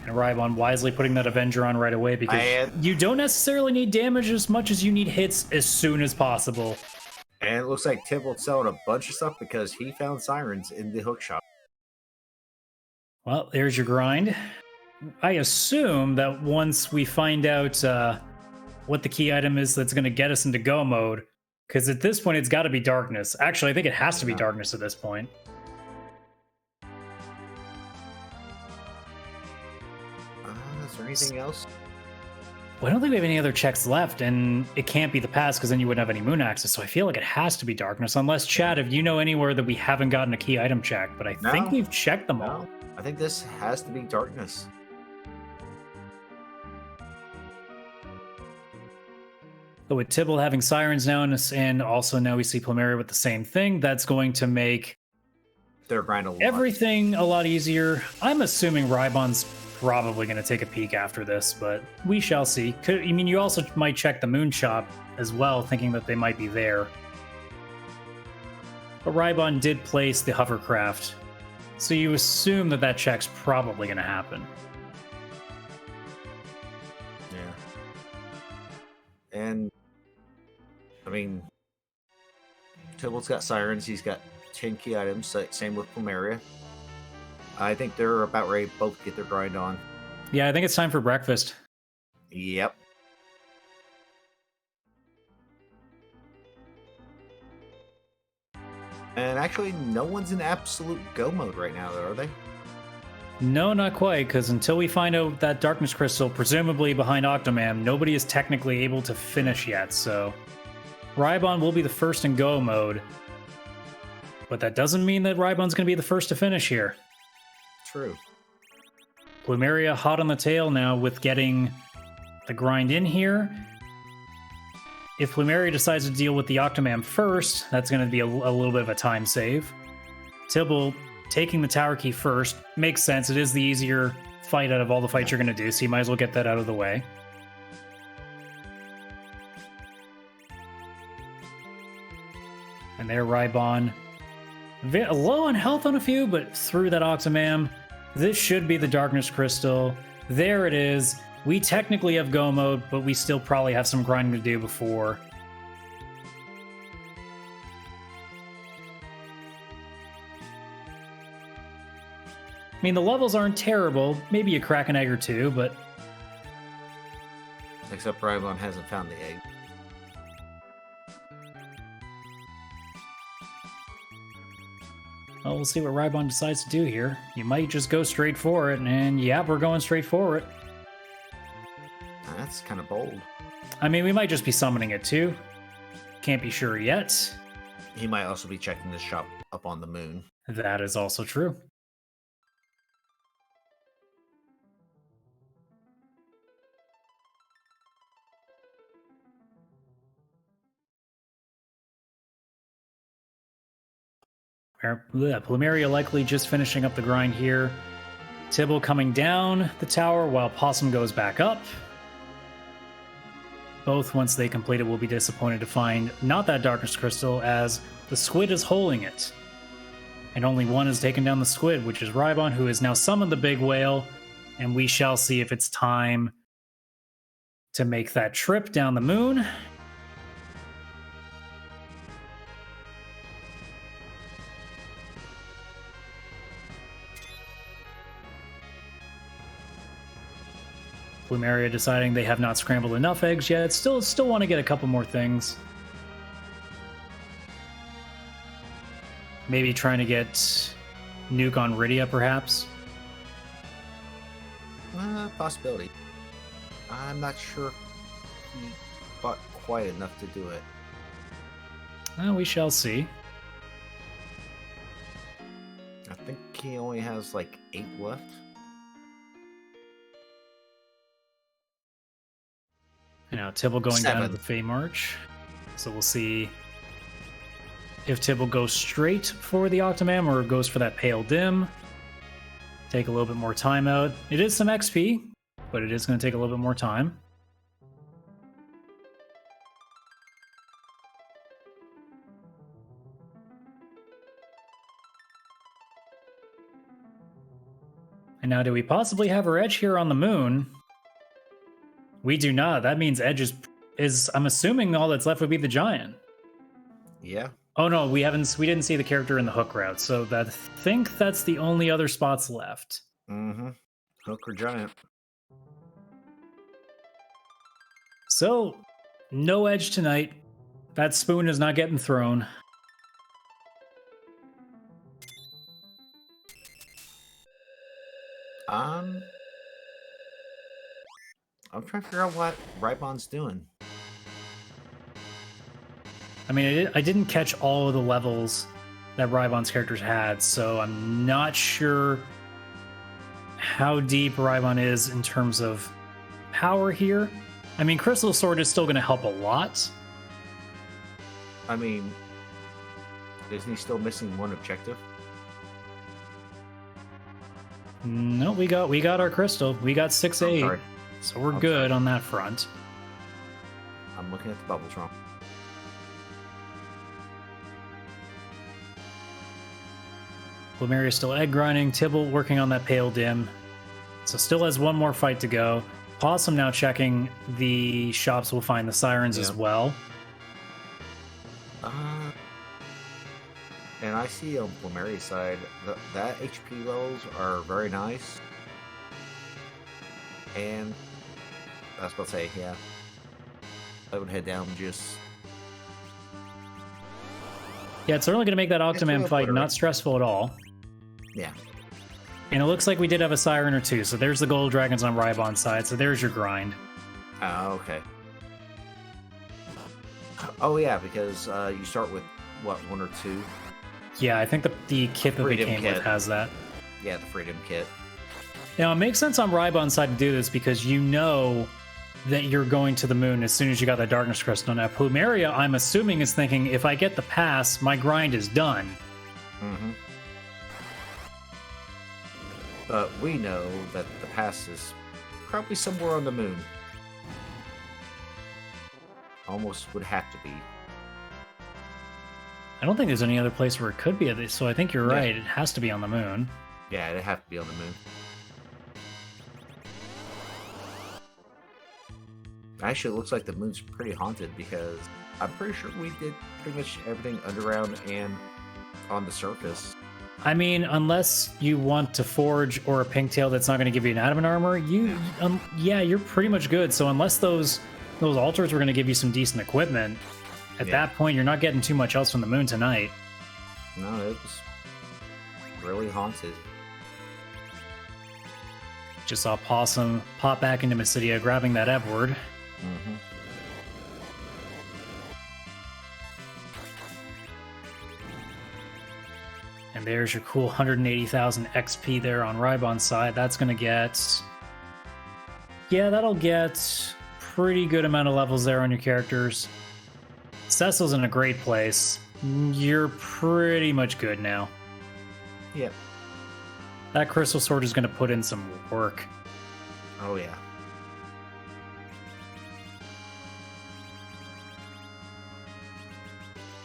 And Rybon wisely putting that Avenger on right away because you don't necessarily need damage as much as you need hits as soon as possible. And it looks like Tybalt's selling a bunch of stuff because he found sirens in the hook shop. Well, there's your grind. I assume that once we find out what the key item is that's going to get us into go mode, because at this point it's got to be darkness. Actually, I think it has to be darkness at this point. Is there anything else? Well, I don't think we have any other checks left, and it can't be the pass because then you wouldn't have any moon access. So I feel like it has to be darkness, unless Chad, if you know anywhere that we haven't gotten a key item check, but I think we've checked them all. I think this has to be darkness. But with Tybalt having sirens now, and also now we see Plumeria with the same thing, that's going to make their grind a lot. Everything a lot easier. I'm assuming Rybon's probably going to take a peek after this, but we shall see. I mean, you also might check the moon shop as well, thinking that they might be there. But Rybon did place the hovercraft, so you assume that that check's probably going to happen. Yeah. And, I mean, Tybalt's got sirens. He's got 10 key items. Same with Plumeria. I think they're about ready to both get their grind on. Yeah, I think it's time for breakfast. Yep. And actually, no one's in absolute go mode right now, though, are they? No, not quite, because until we find out that Darkness Crystal, presumably behind Octomam, nobody is technically able to finish yet, so... Rybon will be the first in go mode. But that doesn't mean that Rybon's going to be the first to finish here. True. Plumeria hot on the tail now with getting the grind in here. If Plumeria decides to deal with the Octomam first, that's going to be a little bit of a time save. Tibble taking the tower key first makes sense. It is the easier fight out of all the fights you're going to do, so you might as well get that out of the way. And there, Rybon. Low on health on a few, but through that Octomam. This should be the Darkness Crystal. There it is. We technically have go mode, but we still probably have some grinding to do before. I mean, the levels aren't terrible. Maybe you crack an egg or two, but... Except Rybon hasn't found the egg. Well, we'll see what Rybon decides to do here. You might just go straight for it, and yeah, we're going straight for it. That's kind of bold. I mean, we might just be summoning it too. Can't be sure yet. He might also be checking the shop up on the moon. That is also true. Plumeria likely just finishing up the grind here. Tibble coming down the tower while Possum goes back up. Both, once they complete it, will be disappointed to find not that Darkness Crystal, as the squid is holding it. And only one has taken down the squid, which is Rybon, who has now summoned the big whale. And we shall see if it's time to make that trip down the moon. Plumeria deciding they have not scrambled enough eggs yet. Still want to get a couple more things. Maybe trying to get Nuke on Rydia, perhaps. Possibility. I'm not sure he bought quite enough to do it. Well, we shall see. I think he only has like 8 left. And now Tibble going down to 7. the Fey March. So we'll see if Tibble goes straight for the Octomam or goes for that Pale Dim. Take a little bit more time out. It is some XP, but it is going to take a little bit more time. And now, do we possibly have our Edge here on the moon? We do not. That means Edge is I'm assuming all that's left would be the Giant. Yeah. Oh no, we didn't see the character in the hook route, so I think that's the only other spots left. Mm-hmm. Hook or Giant. So, no Edge tonight. That spoon is not getting thrown. I'm trying to figure out what Rybon's doing. I mean, I didn't catch all of the levels that Rybon's characters had, so I'm not sure how deep Rybon is in terms of power here. I mean, Crystal Sword is still going to help a lot. I mean, isn't he still missing one objective? No, we got our Crystal. We got 6-8. Sorry. So we're I'm good sorry. on that front. I'm looking at the bubbles wrong. Plumeria still egg grinding. Tibble working on that Pale Dim. So still has one more fight to go. Possum now checking the shops will find the Sirens as well. And I see on Plumeria's side, that HP levels are very nice. And I was about to say, yeah, I would head down just... Yeah, it's certainly going to make that Octomam fight not stressful at all. Yeah. And it looks like we did have a siren or two, so there's the gold dragons on Rybon's side, so there's your grind. Oh, okay. Oh yeah, because you start with what, 1 or 2? Yeah, I think the kit that they Freedom came kit. with has that. Yeah, the freedom kit. Now, it makes sense on Rybon's side to do this because you know that you're going to the moon as soon as you got that darkness crystal. Now, Plumeria, I'm assuming, is thinking, if I get the pass, my grind is done. Mm-hmm. But we know that the pass is probably somewhere on the moon. Almost would have to be. I don't think there's any other place where it could be, so I think you're Yeah. right. It has to be on the moon. Yeah, it'd have to be on the moon. Actually, it looks like the moon's pretty haunted because I'm pretty sure we did pretty much everything underground and on the surface. I mean, unless you want to forge or a pigtail that's not going to give you an adamant armor, yeah, you're pretty much good. So unless those altars were going to give you some decent equipment, at Yeah. that point, you're not getting too much else from the moon tonight. No, it was really haunted. Just saw Possum pop back into Mysidia, grabbing that Edward. Mm-hmm. And there's your cool 180,000 XP there on Rybon's side. That's going to get... Yeah, that'll get pretty good amount of levels there on your characters. Cecil's in a great place. You're pretty much good now. Yeah. That Crystal Sword is going to put in some work. Oh, yeah.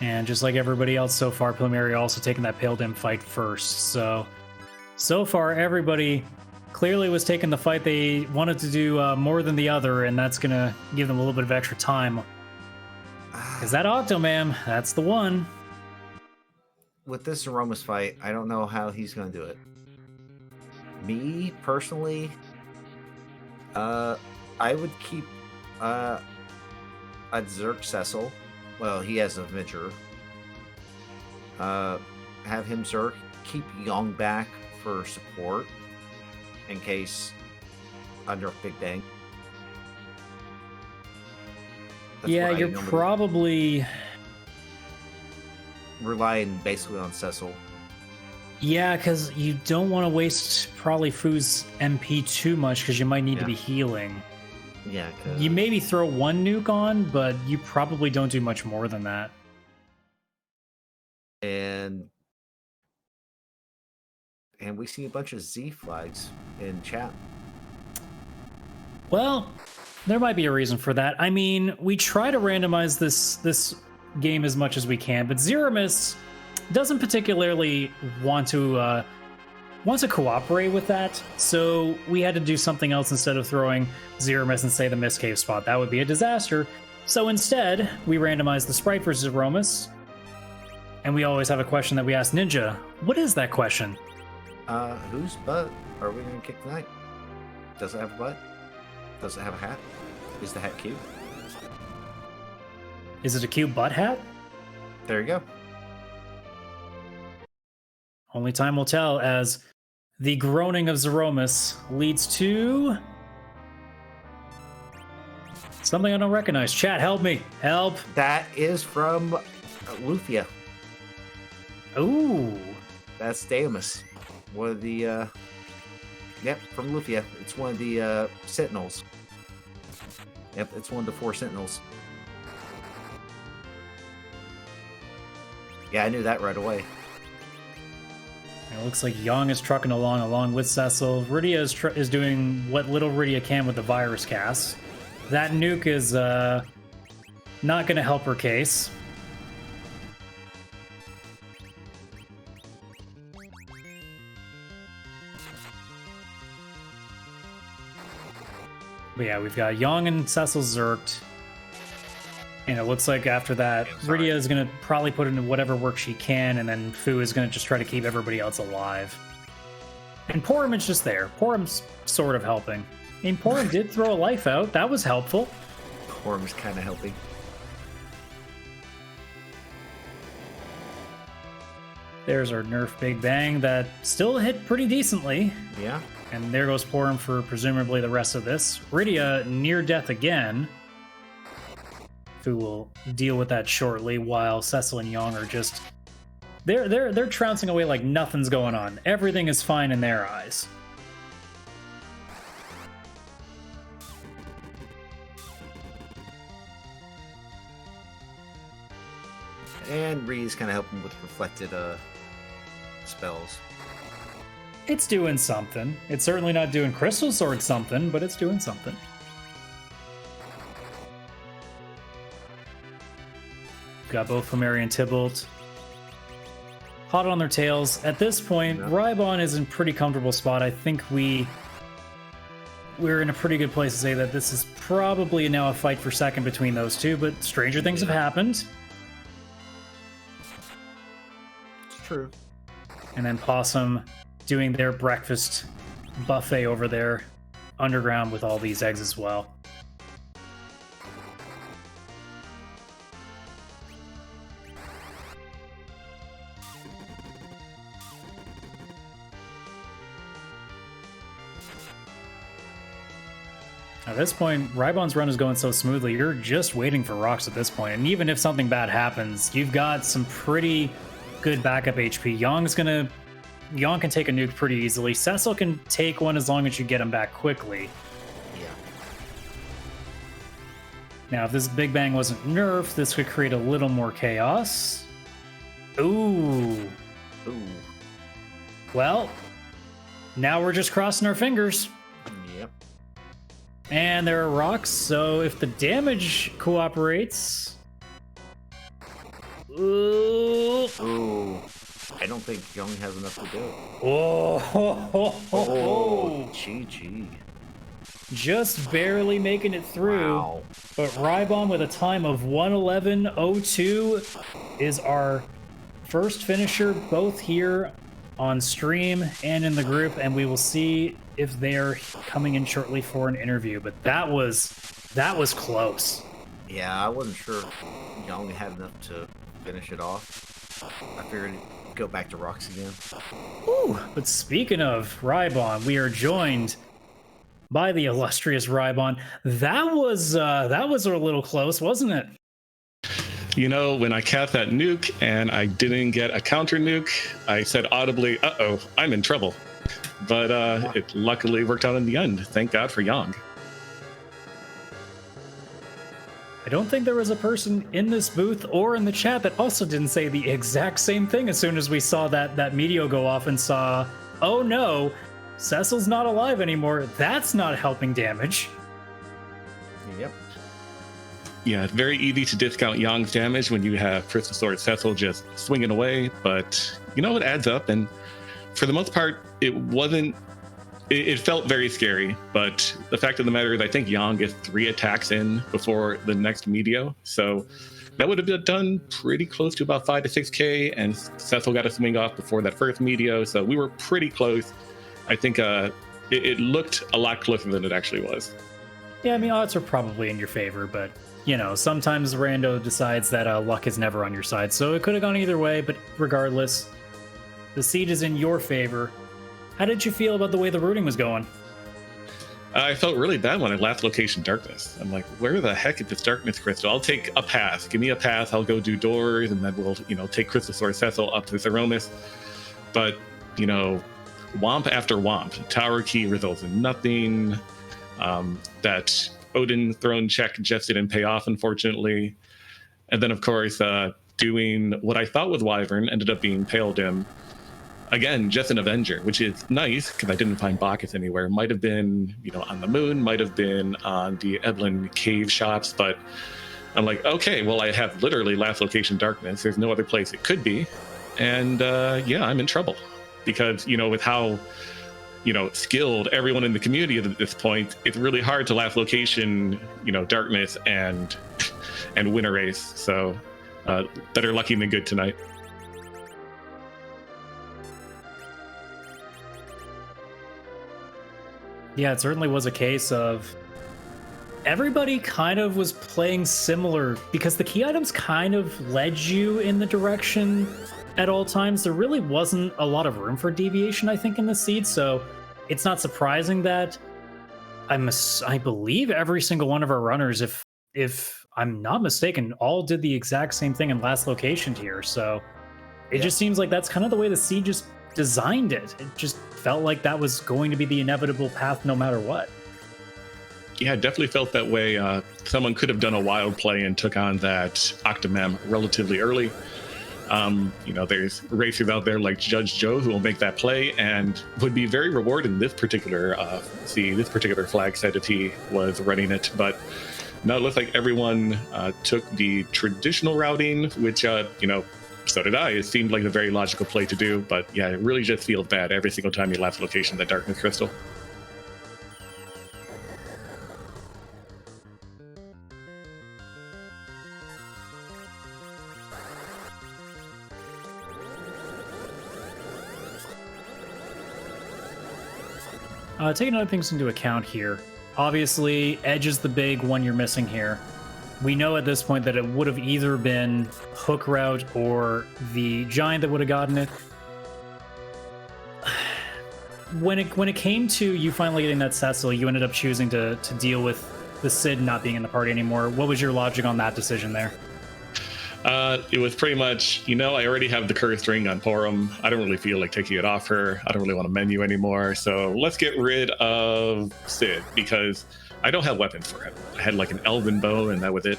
And just like everybody else so far, Plumeria also taking that Pale Dim fight first. So far, everybody clearly was taking the fight they wanted to do more than the other, and that's going to give them a little bit of extra time. Because that Octomam, that's the one. With this Aromas fight, I don't know how he's going to do it. Me, personally, I would keep a Zerk Cecil. Well, he has a Avenger. Have him Zerk. Keep Young back for support in case under Big Bang. That's Yeah, what I you're normally probably... relying basically on Cecil. Yeah, because you don't want to waste probably Fu's MP too much because you might need to Yeah. be healing. Yeah, 'cause- You maybe throw one nuke on, but you probably don't do much more than that. and we see a bunch of Z flags in chat. Well, there might be a reason for that. I mean, we try to randomize this game as much as we can, but Zeramis doesn't particularly want to cooperate with that. So we had to do something else instead of throwing Zeramis and say the Mist Cave spot. That would be a disaster. So instead, we randomized the Sprite versus Aromas. And we always have a question that we ask Ninja. What is that question? Whose butt are we going to kick tonight? Does it have a butt? Does it have a hat? Is the hat cute? Is it a cute butt hat? There you go. Only time will tell as the groaning of Zeromus leads to something I don't recognize. Chat, help me. Help. That is from Lufia. Ooh. That's Daemus. One of the, yep, from Lufia. It's one of the Sentinels. Yep, it's one of the 4 Sentinels. Yeah, I knew that right away. It looks like Yang is trucking along with Cecil. Rydia is doing what little Rydia can with the virus cast. That nuke is not going to help her case. But yeah, we've got Yang and Cecil zerked. And it looks like after that, Rydia is going to probably put in whatever work she can, and then Fu is going to just try to keep everybody else alive. And Porum is just there. Porum's sort of helping. I mean, Porum did throw a life out. That was helpful. Porum's kind of helping. There's our Nerf Big Bang that still hit pretty decently. Yeah. And there goes Porum for presumably the rest of this. Rydia near death again. Who will deal with that shortly, while Cecil and Yang are just they're trouncing away like nothing's going on. Everything is fine in their eyes. And Reed's kind of helping with reflected spells. It's doing something. It's certainly not doing Crystal Sword something, but it's doing something. Got both Fomeri and Tybalt hot on their tails. At this point, Yeah. Rybon is in pretty comfortable spot. I think we're in a pretty good place to say that this is probably now a fight for second between those two, but stranger things have happened. It's true. And then Possum doing their breakfast buffet over there underground with all these eggs as well. At this point, Rybon's run is going so smoothly, you're just waiting for rocks at this point. And even if something bad happens, you've got some pretty good backup HP. Yang can take a nuke pretty easily. Cecil can take one as long as you get him back quickly. Yeah. Now, if this Big Bang wasn't nerfed, this could create a little more chaos. Ooh. Ooh. Well, now we're just crossing our fingers. Yep. And there are rocks, so if the damage cooperates... Ooh. Ooh. I don't think Young has enough to do it. Oh, GG. just barely making it through. Wow. But Rybon with a time of 1:11:02 is our first finisher, both here on stream and in the group, and we will see if they're coming in shortly for an interview. But that was close. Yeah, I wasn't sure if Young had enough to finish it off. I figured he'd go back to rocks again. Ooh, but speaking of Rybon, we are joined by the illustrious Rybon. That was a little close, wasn't it? You know, when I cast that nuke and I didn't get a counter nuke, I said audibly, uh-oh, I'm in trouble. But it luckily worked out in the end. Thank God for Yang. I don't think there was a person in this booth or in the chat that also didn't say the exact same thing as soon as we saw that Meteor go off and saw, oh no, Cecil's not alive anymore. That's not helping damage. Yep. Yeah, it's very easy to discount Yang's damage when you have Crystal Sword Cecil just swinging away, but you know, it adds up, and for the most part, it felt very scary, but the fact of the matter is I think Yang gets 3 attacks in before the next Meteo, so that would have been done pretty close to about 5 to 6k, and Cecil got a swing off before that first Meteo, so we were pretty close. I think it looked a lot closer than it actually was. Yeah, I mean, odds are probably in your favor, but, you know, sometimes Rando decides that luck is never on your side, so it could have gone either way, but regardless, the seed is in your favor. How did you feel about the way the rooting was going? I felt really bad when I last location darkness. I'm like, where the heck is this darkness crystal? I'll take a pass. Give me a pass. I'll go do doors, and then we'll, take Crystal Sword Cecil up to Zeromus. But, womp after womp. Tower key results in nothing. That Odin throne check just didn't pay off, unfortunately. And then, of course, doing what I thought was Wyvern ended up being Pale Dim. Again, just an Avenger, which is nice because I didn't find Bacchus anywhere. Might have been, on the moon, might have been on the Eblin cave shops, but I'm like, okay, well, I have literally last location darkness. There's no other place it could be. And yeah, I'm in trouble because, with how, skilled everyone in the community is at this point, it's really hard to last location, darkness and win a race. So better lucky than good tonight. Yeah, it certainly was a case of everybody kind of was playing similar because the key items kind of led you in the direction at all times, there really wasn't a lot of room for deviation, I think, in the seed. So it's not surprising that I believe every single one of our runners, if I'm not mistaken, all did the exact same thing in last location tier. So it just seems like that's kind of the way the seed just designed it. It just felt like that was going to be the inevitable path no matter what. Yeah, it definitely felt that way. Someone could have done a wild play and took on that Octomem relatively early. There's racers out there like Judge Joe who will make that play and would be very rewarded in this particular flag set if he was running it. But no, it looks like everyone took the traditional routing, which so did I. It seemed like a very logical play to do, but yeah, it really just feels bad every single time you last location the Darkness Crystal. Taking other things into account here. Obviously, Edge is the big one you're missing here. We know at this point that it would have either been Hook Route or the Giant that would have gotten it. When it came to you finally getting that Cecil, you ended up choosing to deal with the Sid not being in the party anymore. What was your logic on that decision there? It was pretty much, I already have the cursed ring on Porum. I don't really feel like taking it off her. I don't really want to menu anymore. So let's get rid of Sid because I don't have weapons for him. I had like an Elven bow and that was it.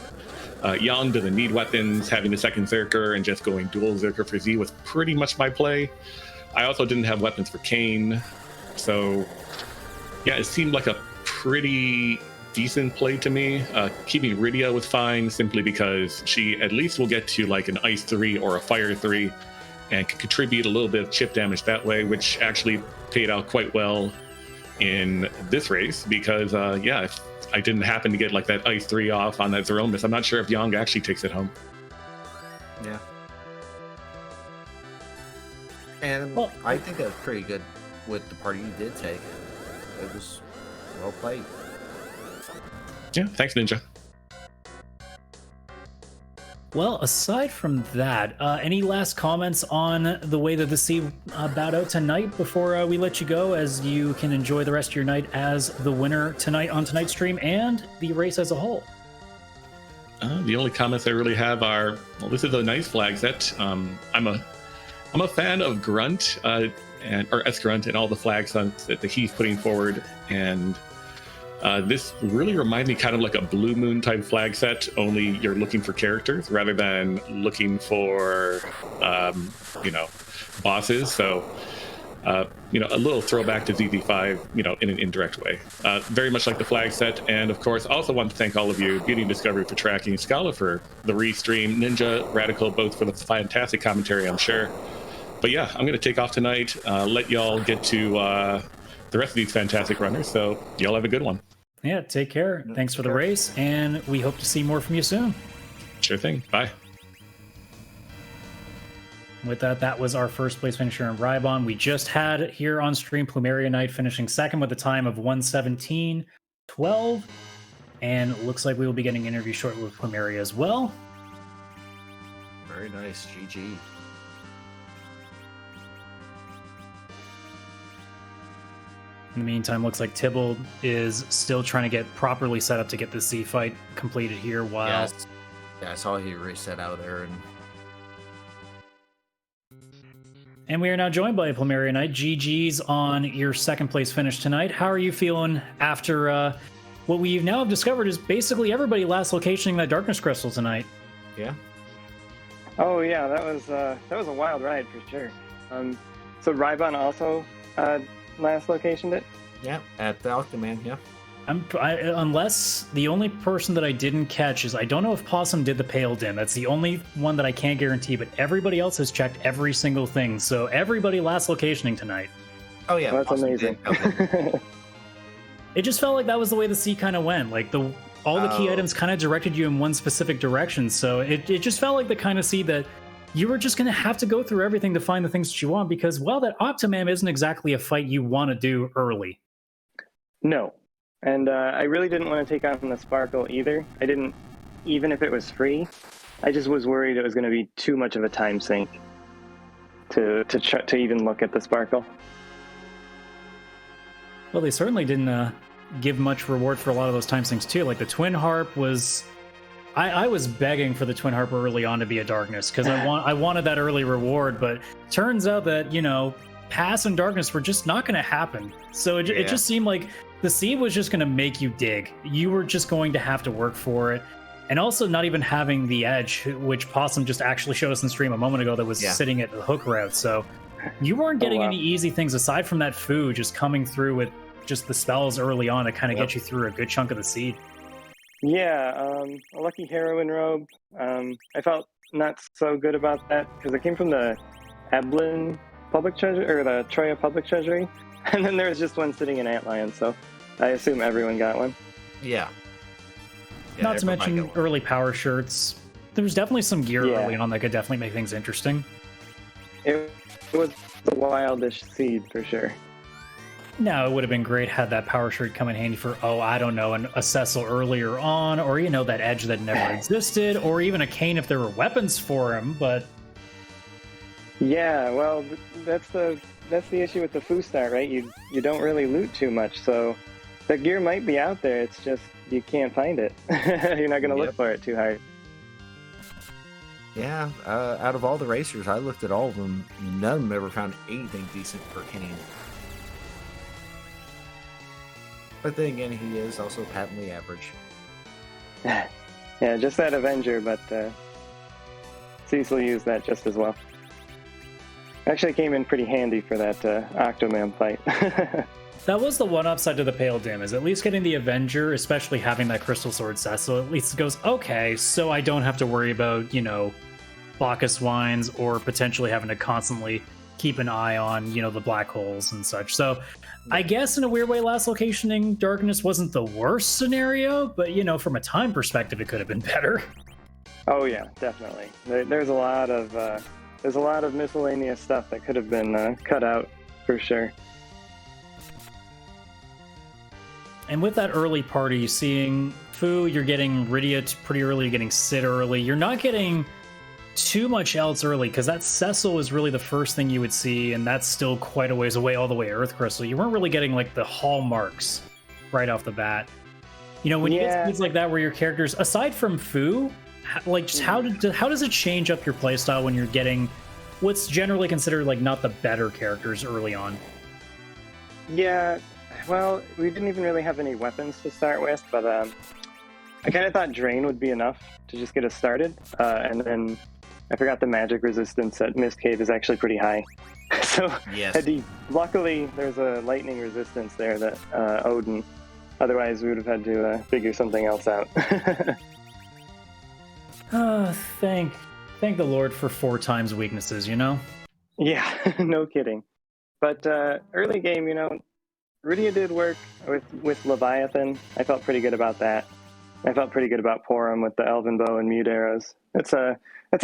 Yang doesn't need weapons. Having the second Zerker and just going dual Zerker for Z was pretty much my play. I also didn't have weapons for Kane. So yeah, it seemed like a pretty decent play to me. Keeping Rydia was fine simply because she at least will get to like an Ice 3 or a Fire 3 and can contribute a little bit of chip damage that way, which actually paid out quite well in this race because if I didn't happen to get like that Ice 3 off on that Zeromus, I'm not sure if Yang actually takes it home. Yeah. And I think that was pretty good with the party you did take. It was well played. Yeah, thanks, Ninja. Well, aside from that, any last comments on the way that the Sea bowed out tonight before we let you go, as you can enjoy the rest of your night as the winner tonight on tonight's stream and the race as a whole? The only comments I really have are, well, this is a nice flag set. I'm a fan of Grunt or S-Grunt and all the flags that he's putting forward, and this really reminds me kind of like a Blue Moon type flag set, only you're looking for characters rather than looking for, bosses. So, a little throwback to ZZ5, in an indirect way. Very much like the flag set. And of course, also want to thank all of you, Beauty and Discovery for tracking, Scala for the restream, Ninja, Radical, both for the fantastic commentary, I'm sure. But yeah, I'm going to take off tonight, let y'all get to the rest of these fantastic runners. So y'all have a good one. Yeah, take care. Thanks for the race, and we hope to see more from you soon. Sure thing. Bye. With that, that was our first place finisher in Rybon. We just had here on stream Plumeria Knight finishing second with a time of 1:17.12. And it looks like we will be getting an interview shortly with Plumeria as well. Very nice. GG. In the meantime, looks like Tybalt is still trying to get properly set up to get the C fight completed here while... Yes. Yeah, I saw he reset out of there. And we are now joined by Plumeria Knight. GG's on your second place finish tonight. How are you feeling after what we now have discovered is basically everybody last locationing that Darkness Crystal tonight? Yeah. Oh yeah, that was a wild ride for sure. So Rybon also last locationed it? Yeah, at the Octoman, yeah. Unless the only person that I didn't catch is, I don't know if Possum did the Pale Dim. That's the only one that I can't guarantee, but everybody else has checked every single thing. So everybody last locationing tonight. Oh yeah, well, that's amazing. It just felt like that was the way the sea kind of went. Like all the key items kind of directed you in one specific direction. So it just felt like the kind of sea that you were just going to have to go through everything to find the things that you want, because, well, that Optimam isn't exactly a fight you want to do early. No. And I really didn't want to take on the Sparkle either. I didn't, even if it was free, I just was worried it was going to be too much of a time sink. to even look at the sparkle. Well, they certainly didn't give much reward for a lot of those time sinks too. Like the Twin Harp was, I was begging for the Twin Harp early on to be a darkness because I wanted that early reward, but turns out that pass and darkness were just not going to happen. So it just seemed like the seed was just going to make you dig. You were just going to have to work for it. And also not even having the edge, which Possum just actually showed us in stream a moment ago that was sitting at the hook route. So you weren't getting any easy things aside from that food just coming through with just the spells early on to kind of get you through a good chunk of the seed. Yeah, a lucky heroine robe. I felt not so good about that because it came from the Eblin Public Treasury, or the Troya Public Treasury, and then there was just one sitting in Antlion, so I assume everyone got one. Yeah. Not to mention early power shirts. There was definitely some gear early on that could definitely make things interesting. It was the wildish seed for sure. Now, it would have been great had that power shirt come in handy for, I don't know, a Cecil earlier on, or, that edge that never existed, or even a Kane if there were weapons for him, but... Yeah, well, that's the issue with the Foo Star, right? You don't really loot too much, so the gear might be out there, it's just you can't find it. You're not going to look for it too hard. Yeah, out of all the racers, I looked at all of them, none of them ever found anything decent for Kane. But then again, he is also patently average. Yeah, just that Avenger, but Cecil used that just as well. Actually came in pretty handy for that Octoman fight. That was the one upside to the Pale Dim, is at least getting the Avenger, especially having that Crystal Sword Cecil, at least it goes, okay, so I don't have to worry about, Bacchus wines or potentially having to constantly keep an eye on, the black holes and such. So I guess in a weird way, last locationing darkness wasn't the worst scenario, but from a time perspective, it could have been better. Oh yeah, definitely. There's a lot of miscellaneous stuff that could have been cut out for sure. And with that early party, seeing Fu, you're getting Rydia pretty early, you're getting Sid early. You're not getting too much else early, because that Cecil is really the first thing you would see, and that's still quite a ways away, all the way Earth Crystal. You weren't really getting like the hallmarks right off the bat. When you get things like that where your characters, aside from Fu, like just how does it change up your playstyle when you're getting what's generally considered like not the better characters early on? Yeah, well, we didn't even really have any weapons to start with, but I kind of thought Drain would be enough to just get us started, and then I forgot the magic resistance at Mist Cave is actually pretty high. So luckily there's a lightning resistance there that Odin, otherwise we would have had to figure something else out. Thank the Lord for 4 times weaknesses, Yeah, no kidding. But early game, Rydia did work with Leviathan. I felt pretty good about that. I felt pretty good about Porum with the Elven Bow and Mute Arrows. That's a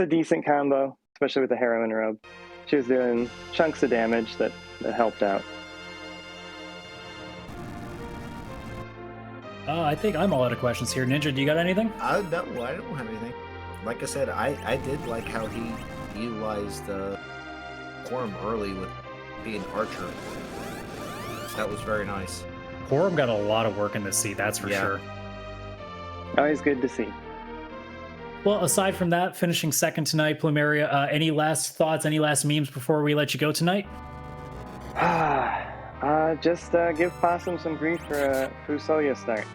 decent combo, especially with the Heroine Robe. She was doing chunks of damage that helped out. I think I'm all out of questions here. Ninja, do you got anything? No, I don't have anything. Like I said, I did like how he utilized Porum early with being Archer. That was very nice. Porum got a lot of work in this seat, that's for sure. Always good to see. Well, aside from that, finishing second tonight, Plumeria, any last thoughts, any last memes before we let you go tonight? Just give Possum some grief for a Fusoya start.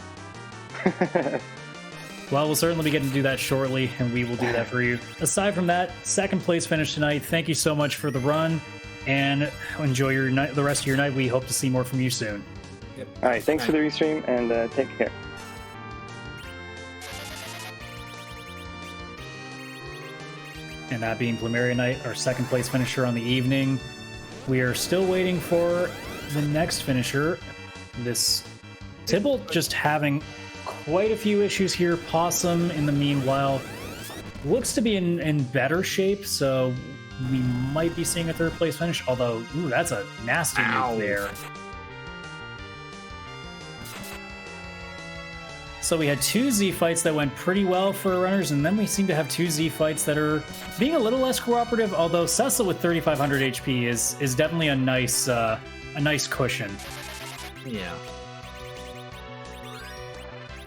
Well, we'll certainly be getting to do that shortly, and we will do that for you. Aside from that, second place finish tonight. Thank you so much for the run, and enjoy your night, the rest of your night. We hope to see more from you soon. Yep. All right, thanks for the restream, and take care. And that being Plumeria Knight, our second place finisher on the evening. We are still waiting for the next finisher. This Tybalt just having quite a few issues here. Possum, in the meanwhile, looks to be in better shape, so we might be seeing a third place finish. Although, ooh, that's a nasty move there. So we had 2 Z fights that went pretty well for runners, and then we seem to have 2 Z fights that are being a little less cooperative. Although Cecil with 3,500 HP is definitely a nice cushion. Yeah.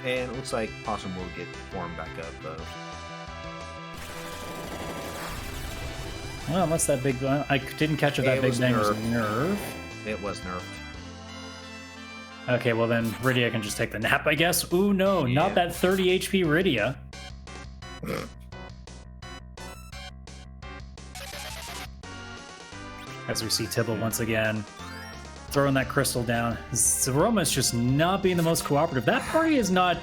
And it looks like Possum will get formed back up, though. Well, unless that big... I didn't catch if that big bang was nerfed. It was nerfed. Okay, well then Rydia can just take the nap, I guess. Ooh, no, not that 30 HP Rydia. As we see Tibble once again throwing that crystal down. Zeroma's just not being the most cooperative. That party is not...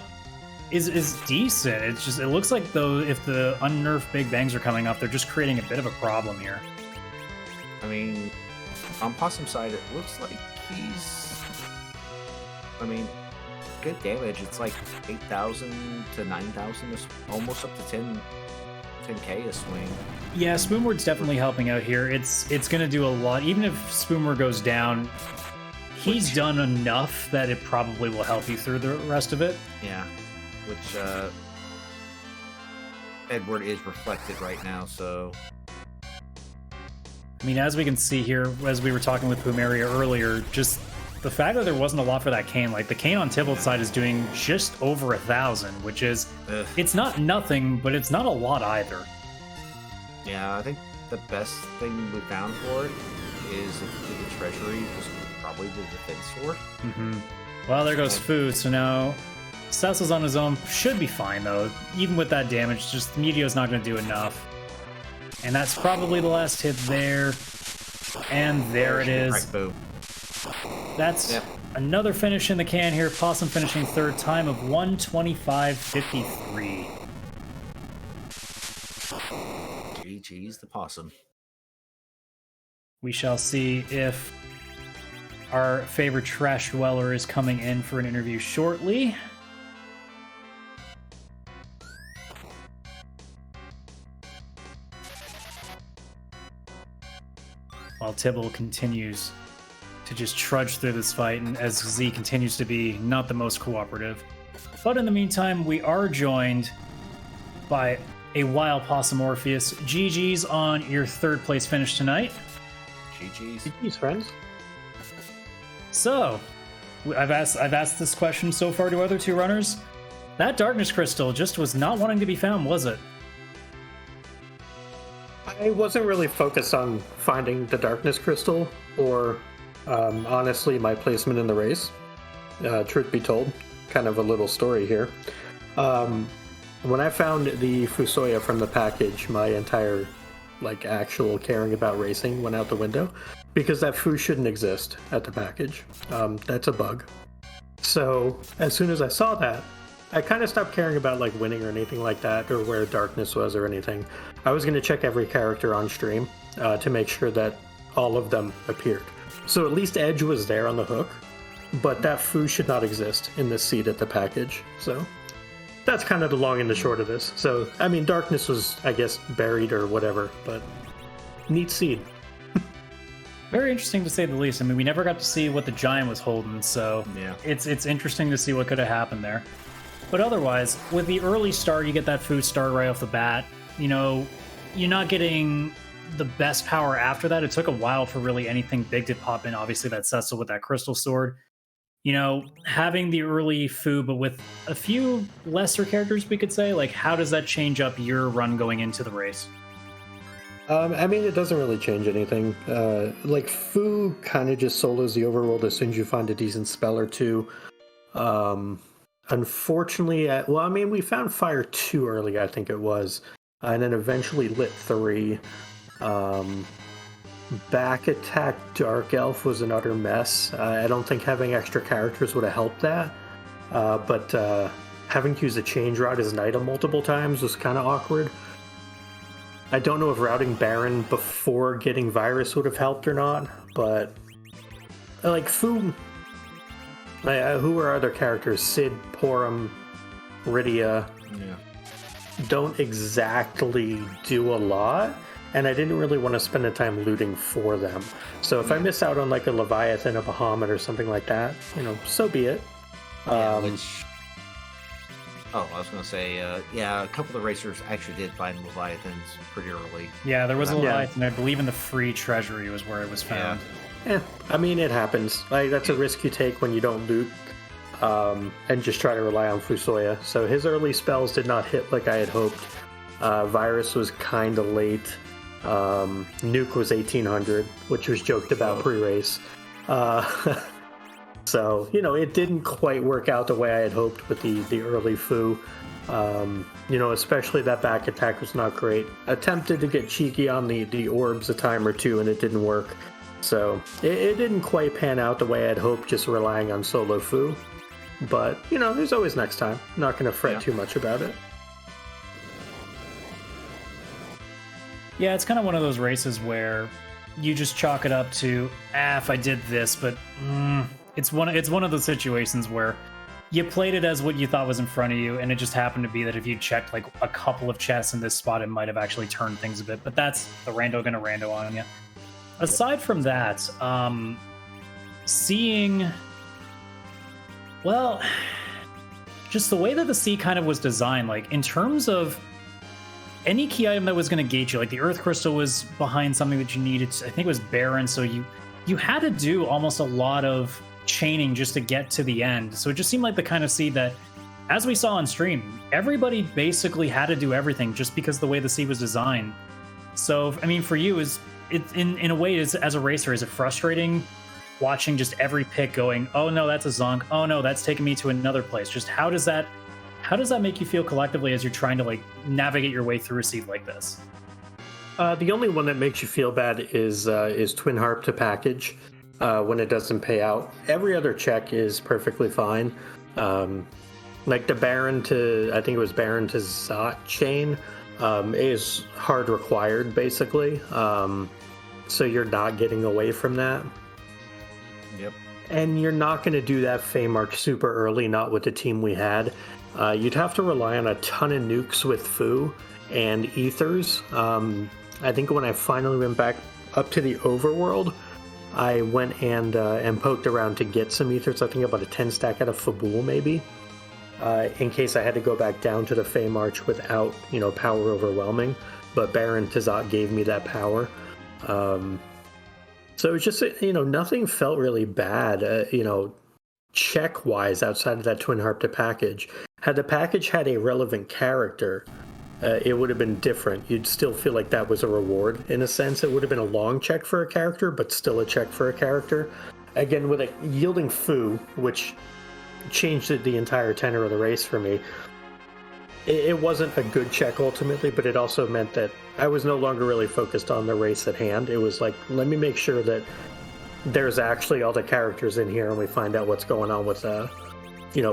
is decent. It's just, it looks like though if the unnerfed big bangs are coming up, they're just creating a bit of a problem here. I mean, on Possum's side, it looks like he's... I mean, good damage. It's like 8,000 to 9,000, almost up to 10k a swing. Yeah, Spoonward's definitely helping out here. It's going to do a lot. Even if Spoonward goes down, he's done enough that it probably will help you through the rest of it. Yeah, which Edward is reflected right now, so... I mean, as we can see here, as we were talking with Pumeria earlier, just the fact that there wasn't a lot for that cane, like the cane on Tybalt's side is doing just over 1,000, which is, it's not nothing, but it's not a lot either. Yeah, I think the best thing we found for it is if the treasury was probably the defense sword. Mm-hmm. Well, there goes Fu, so now Cecil's on his own, should be fine though. Even with that damage, just Meteo's not going to do enough. And that's probably the last hit there. And there it is. That's another finish in the can here. Possum finishing third, time of 125.53. GG's the Possum. We shall see if our favorite trash dweller is coming in for an interview shortly. While Tibble continues to just trudge through this fight, and as Z continues to be not the most cooperative. But in the meantime, we are joined by a wild Possum Orpheus. GG's on your third place finish tonight. GG's, friends. So, I've asked this question so far to other 2 runners. That darkness crystal just was not wanting to be found, was it? I wasn't really focused on finding the darkness crystal or honestly my placement in the race. Truth be told, kind of a little story here. When I found the Fusoya from the package, my entire actual caring about racing went out the window because that Fu shouldn't exist at the package. That's a bug. So as soon as I saw that, I kind of stopped caring about winning or anything like that, or where darkness was or anything. I was going to check every character on stream to make sure that all of them appeared. So at least Edge was there on the hook, but that Fu should not exist in this seed at the package. So that's kind of the long and the short of this. So, I mean, darkness was, I guess, buried or whatever, but neat seed. Very interesting to say the least. I mean, we never got to see what the giant was holding, so yeah, it's interesting to see what could have happened there. But otherwise, with the early start, you get that food start right off the bat. You know, you're not getting the best power after that. It took a while for really anything big to pop in. Obviously, that Cecil with that crystal sword. You know, having the early Fu, but with a few lesser characters, we could say, how does that change up your run going into the race? I mean, it doesn't really change anything. Fu kind of just solos the overworld as soon as you find a decent spell or two. Unfortunately, we found Fire 2 early, I think it was, and then eventually lit 3. Back attack Dark Elf was an utter mess. I don't think having extra characters would have helped that, but having to use a change rod as an item multiple times was kind of awkward. I don't know if routing Baron before getting Virus would have helped or not, but Fu... who are other characters? Sid, Porum, Rydia. Yeah. Don't exactly do a lot, and I didn't really want to spend the time looting for them. So if I miss out on a Leviathan, a Bahamut, or something like that, so be it. Oh, I was going to say, yeah, a couple of the racers actually did find Leviathans pretty early. Yeah, there was a Yeah. Leviathan. I believe in the free treasury was where it was found. I mean, it happens. Like, that's a risk you take when you don't loot and just try to rely on Fusoya. So his early spells did not hit like I had hoped. Virus was kind of late. Nuke was 1800, which was joked about pre-race. So, it didn't quite work out the way I had hoped with the early Fu. Especially that back attack was not great. Attempted to get cheeky on the orbs a time or two, and it didn't work. So, it didn't quite pan out the way I'd hoped, just relying on solo Fu. But, there's always next time. Not going to fret too much about it. Yeah, it's kind of one of those races where you just chalk it up to, if I did this, but it's one of those situations where you played it as what you thought was in front of you, and it just happened to be that if you checked like a couple of chests in this spot, it might have actually turned things a bit. But that's the rando gonna rando on you. Aside from that, seeing, well, just the way that the sea kind of was designed, like in terms of any key item that was going to gauge you, like the Earth Crystal was behind something that you needed. I think it was barren, so you had to do almost a lot of chaining just to get to the end. So it just seemed like the kind of sea that, as we saw on stream, everybody basically had to do everything just because the way the sea was designed. So, I mean, for you, is it in a way, as a racer, is it frustrating watching just every pick going, oh no, that's a zonk, oh no, that's taking me to another place? Just how does that make you feel collectively as you're trying to like navigate your way through a seed like this? The only one that makes you feel bad is Twin Harp to package when it doesn't pay out. Every other check is perfectly fine. Like the Baron to, I think it was Baron to Zot chain is hard required basically. So you're not getting away from that. Yep. And you're not going to do that Fey March super early, not with the team we had. You'd have to rely on a ton of nukes with Fu and Ethers. I think when I finally went back up to the overworld, I went and poked around to get some Ethers. I think about a 10 stack out of Fabul maybe, in case I had to go back down to the Fey March without, power overwhelming. But Baron Tazat gave me that power. So it's just, nothing felt really bad, check-wise outside of that Twin Harp to package. Had the package had a relevant character, it would have been different. You'd still feel like that was a reward in a sense. It would have been a long check for a character, but still a check for a character. Again, with it yielding Fu, which changed the entire tenor of the race for me, it wasn't a good check ultimately, but it also meant that I was no longer really focused on the race at hand. It was like, let me make sure that there's actually all the characters in here and we find out what's going on with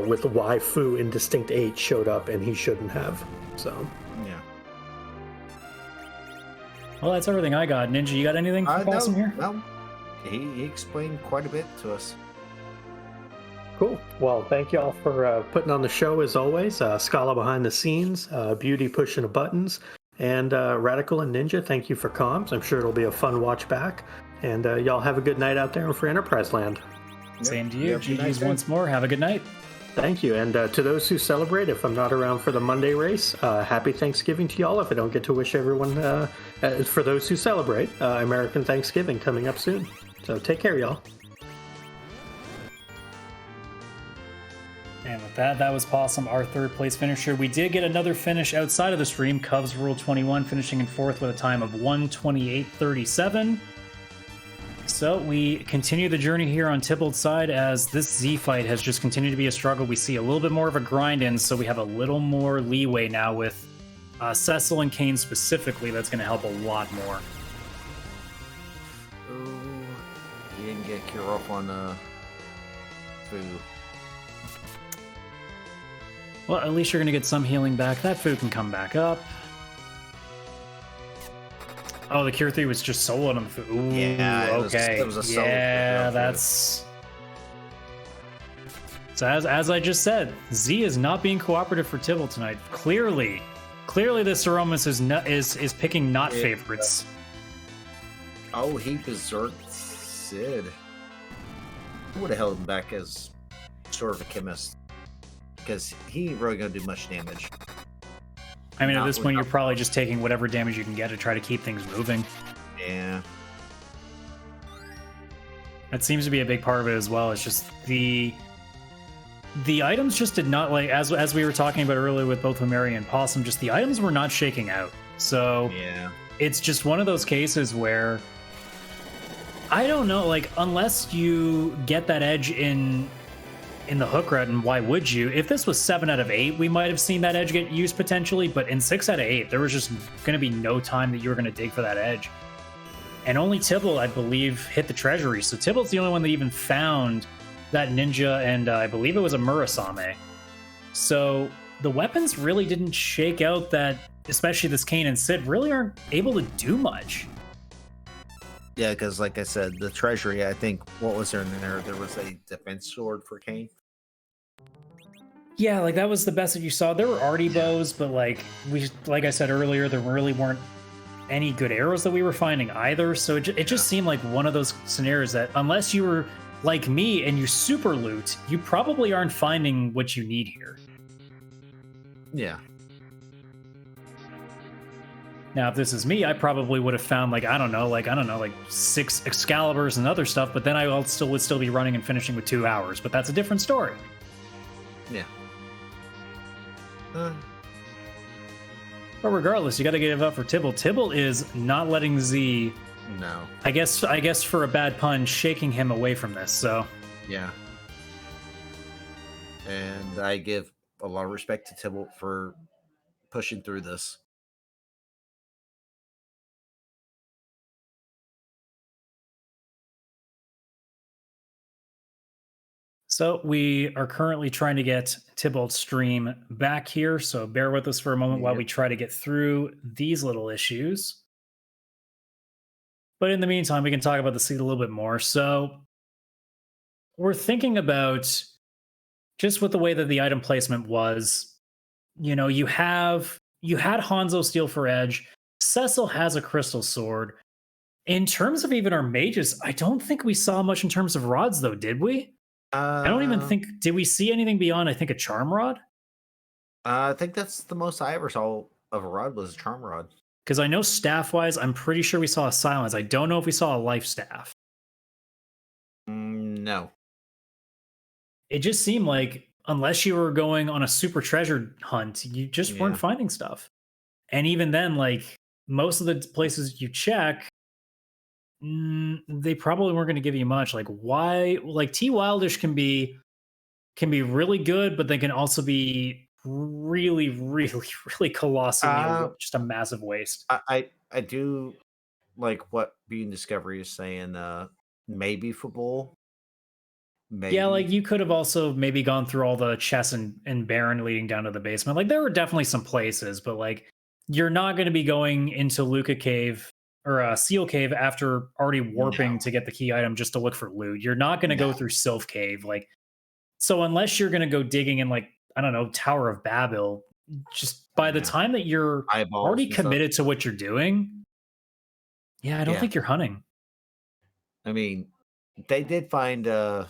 with why Fu in Distinct 8 showed up and he shouldn't have. So Yeah. Well, that's everything I got. Ninja, you got anything awesome here? No. He explained quite a bit to us. cool. Well, thank you all for putting on the show as always. Scala behind the scenes, Beauty pushing the buttons, and Radical and Ninja, thank you for comms. I'm sure it'll be a fun watch back. And y'all have a good night out there for Enterprise Land. Same to you. Yep, good night, GG's once more. Have a good night. Thank you. And to those who celebrate, if I'm not around for the Monday race, happy Thanksgiving to y'all. If I don't get to wish everyone, for those who celebrate, American Thanksgiving coming up soon. So take care, y'all. And with that was Possum, our third place finisher. We did get another finish outside of the stream. Cubs Rule 21 finishing in fourth with a time of 1:28.37. So we continue the journey here on Tibble's side as this Z fight has just continued to be a struggle. We see a little bit more of a grind in, so we have a little more leeway now with Cecil and Kane specifically. That's going to help a lot more. Oh, he didn't get cure off on food. Well, at least you're going to get some healing back. That food can come back up. Oh, the Cure 3 was just soloed on the food. Ooh, Yeah, okay. it was a solo yeah, Cure that's... So as I just said, Z is not being cooperative for Tibble tonight. Clearly this Aromas is picking not favorites. Oh, he berserked Sid. I would have held him back as sort of a chemist. because he ain't really gonna do much damage. I mean, at Not this point, you're without- probably just taking whatever damage you can get to try to keep things moving. Yeah. That seems to be a big part of it as well. It's just the items just did not, like, as we were talking about earlier with both Mary and Possum, just the items were not shaking out. So Yeah. it's just one of those cases where I don't know, like, unless you get that edge in the hook route, and why would you? If this was 7 out of 8, we might have seen that edge get used potentially, but in 6 out of 8, there was just going to be no time that you were going to dig for that edge. And only Tybalt, I believe, hit the treasury. So Tybalt's the only one that even found that ninja, and I believe it was a Murasame. So the weapons really didn't shake out that, especially this Kane and Sid, really aren't able to do much. Yeah, because like I said, the treasury, I think, what was there in there? There was a defense sword for Kane. Yeah, like that was the best that you saw. There were arty bows, but like I said earlier, there really weren't any good arrows that we were finding either. So it just seemed like one of those scenarios that unless you were like me and you super loot, you probably aren't finding what you need here. Yeah. Now, if this is me, I probably would have found like 6 Excaliburs and other stuff, but then I would still be running and finishing with 2 hours. But that's a different story. Yeah. But regardless, you got to give up for Tybalt. Tybalt is not letting Z. No. I guess for a bad pun, shaking him away from this. So Yeah. And I give a lot of respect to Tybalt for pushing through this. So we are currently trying to get Tybalt's stream back here. So bear with us for a moment while we try to get through these little issues. But in the meantime, we can talk about the seed a little bit more. So we're thinking about just with the way that the item placement was, you had Hanzo steal for edge. Cecil has a crystal sword. In terms of even our mages, I don't think we saw much in terms of rods, though, did we? I don't even think, did we see anything beyond, I think, a charm rod? I think that's the most I ever saw of a rod was a charm rod. Because I know staff-wise, I'm pretty sure we saw a silence. I don't know if we saw a life staff. No. It just seemed like, unless you were going on a super treasure hunt, you just weren't finding stuff. And even then, like, most of the places you check, they probably weren't going to give you much. Like, why? Like, T Wildish can be really good, but they can also be really, really, really colossally just a massive waste. I do like what Being Discovery is saying. Maybe football. Maybe. Yeah, like you could have also maybe gone through all the chests and Baron leading down to the basement. Like there were definitely some places, but like you're not going to be going into Luca Cave or Seal Cave after already warping to get the key item just to look for loot. You're not going to go through Sylph Cave. Like, so unless you're going to go digging in like, I don't know, Tower of Babel, just by the time that you're Eyeballs already and committed to what you're doing, I don't think you're hunting. I mean, they did find the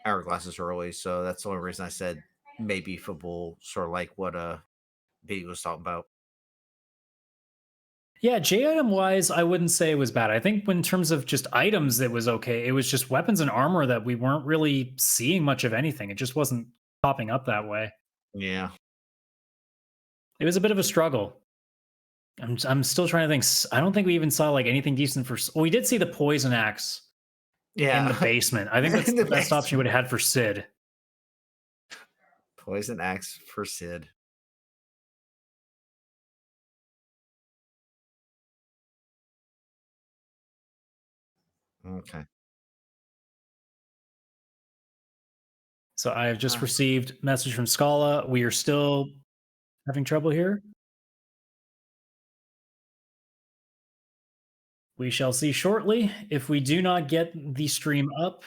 hourglasses early, so that's the only reason I said maybe football, sort of like what B was talking about. Yeah, J item wise, I wouldn't say it was bad. I think in terms of just items, it was okay. It was just weapons and armor that we weren't really seeing much of anything. It just wasn't popping up that way. Yeah. It was a bit of a struggle. I'm still trying to think. I don't think we even saw like anything decent for. Well, we did see the poison axe. Yeah. In the basement. I think that's In the the best option you would have had for Sid. Poison axe for Sid. Okay. So I have just received message from Scala. We are still having trouble here. We shall see shortly. If we do not get the stream up,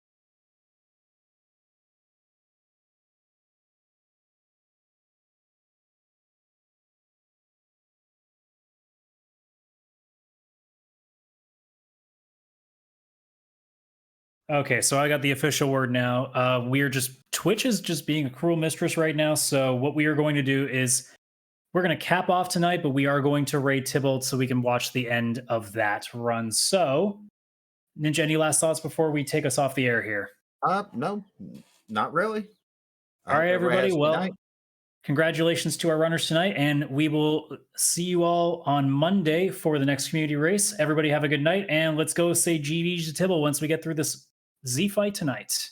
Okay, so I got the official word now. Twitch is just being a cruel mistress right now. So what we are going to do is we're going to cap off tonight, but we are going to raid Tybalt so we can watch the end of that run. So, Ninja, any last thoughts before we take us off the air here? No, not really. All right, everybody. Well, night. congratulations to our runners tonight, and we will see you all on Monday for the next community race. Everybody have a good night, and let's go say GG to Tybalt once we get through this Z fight tonight.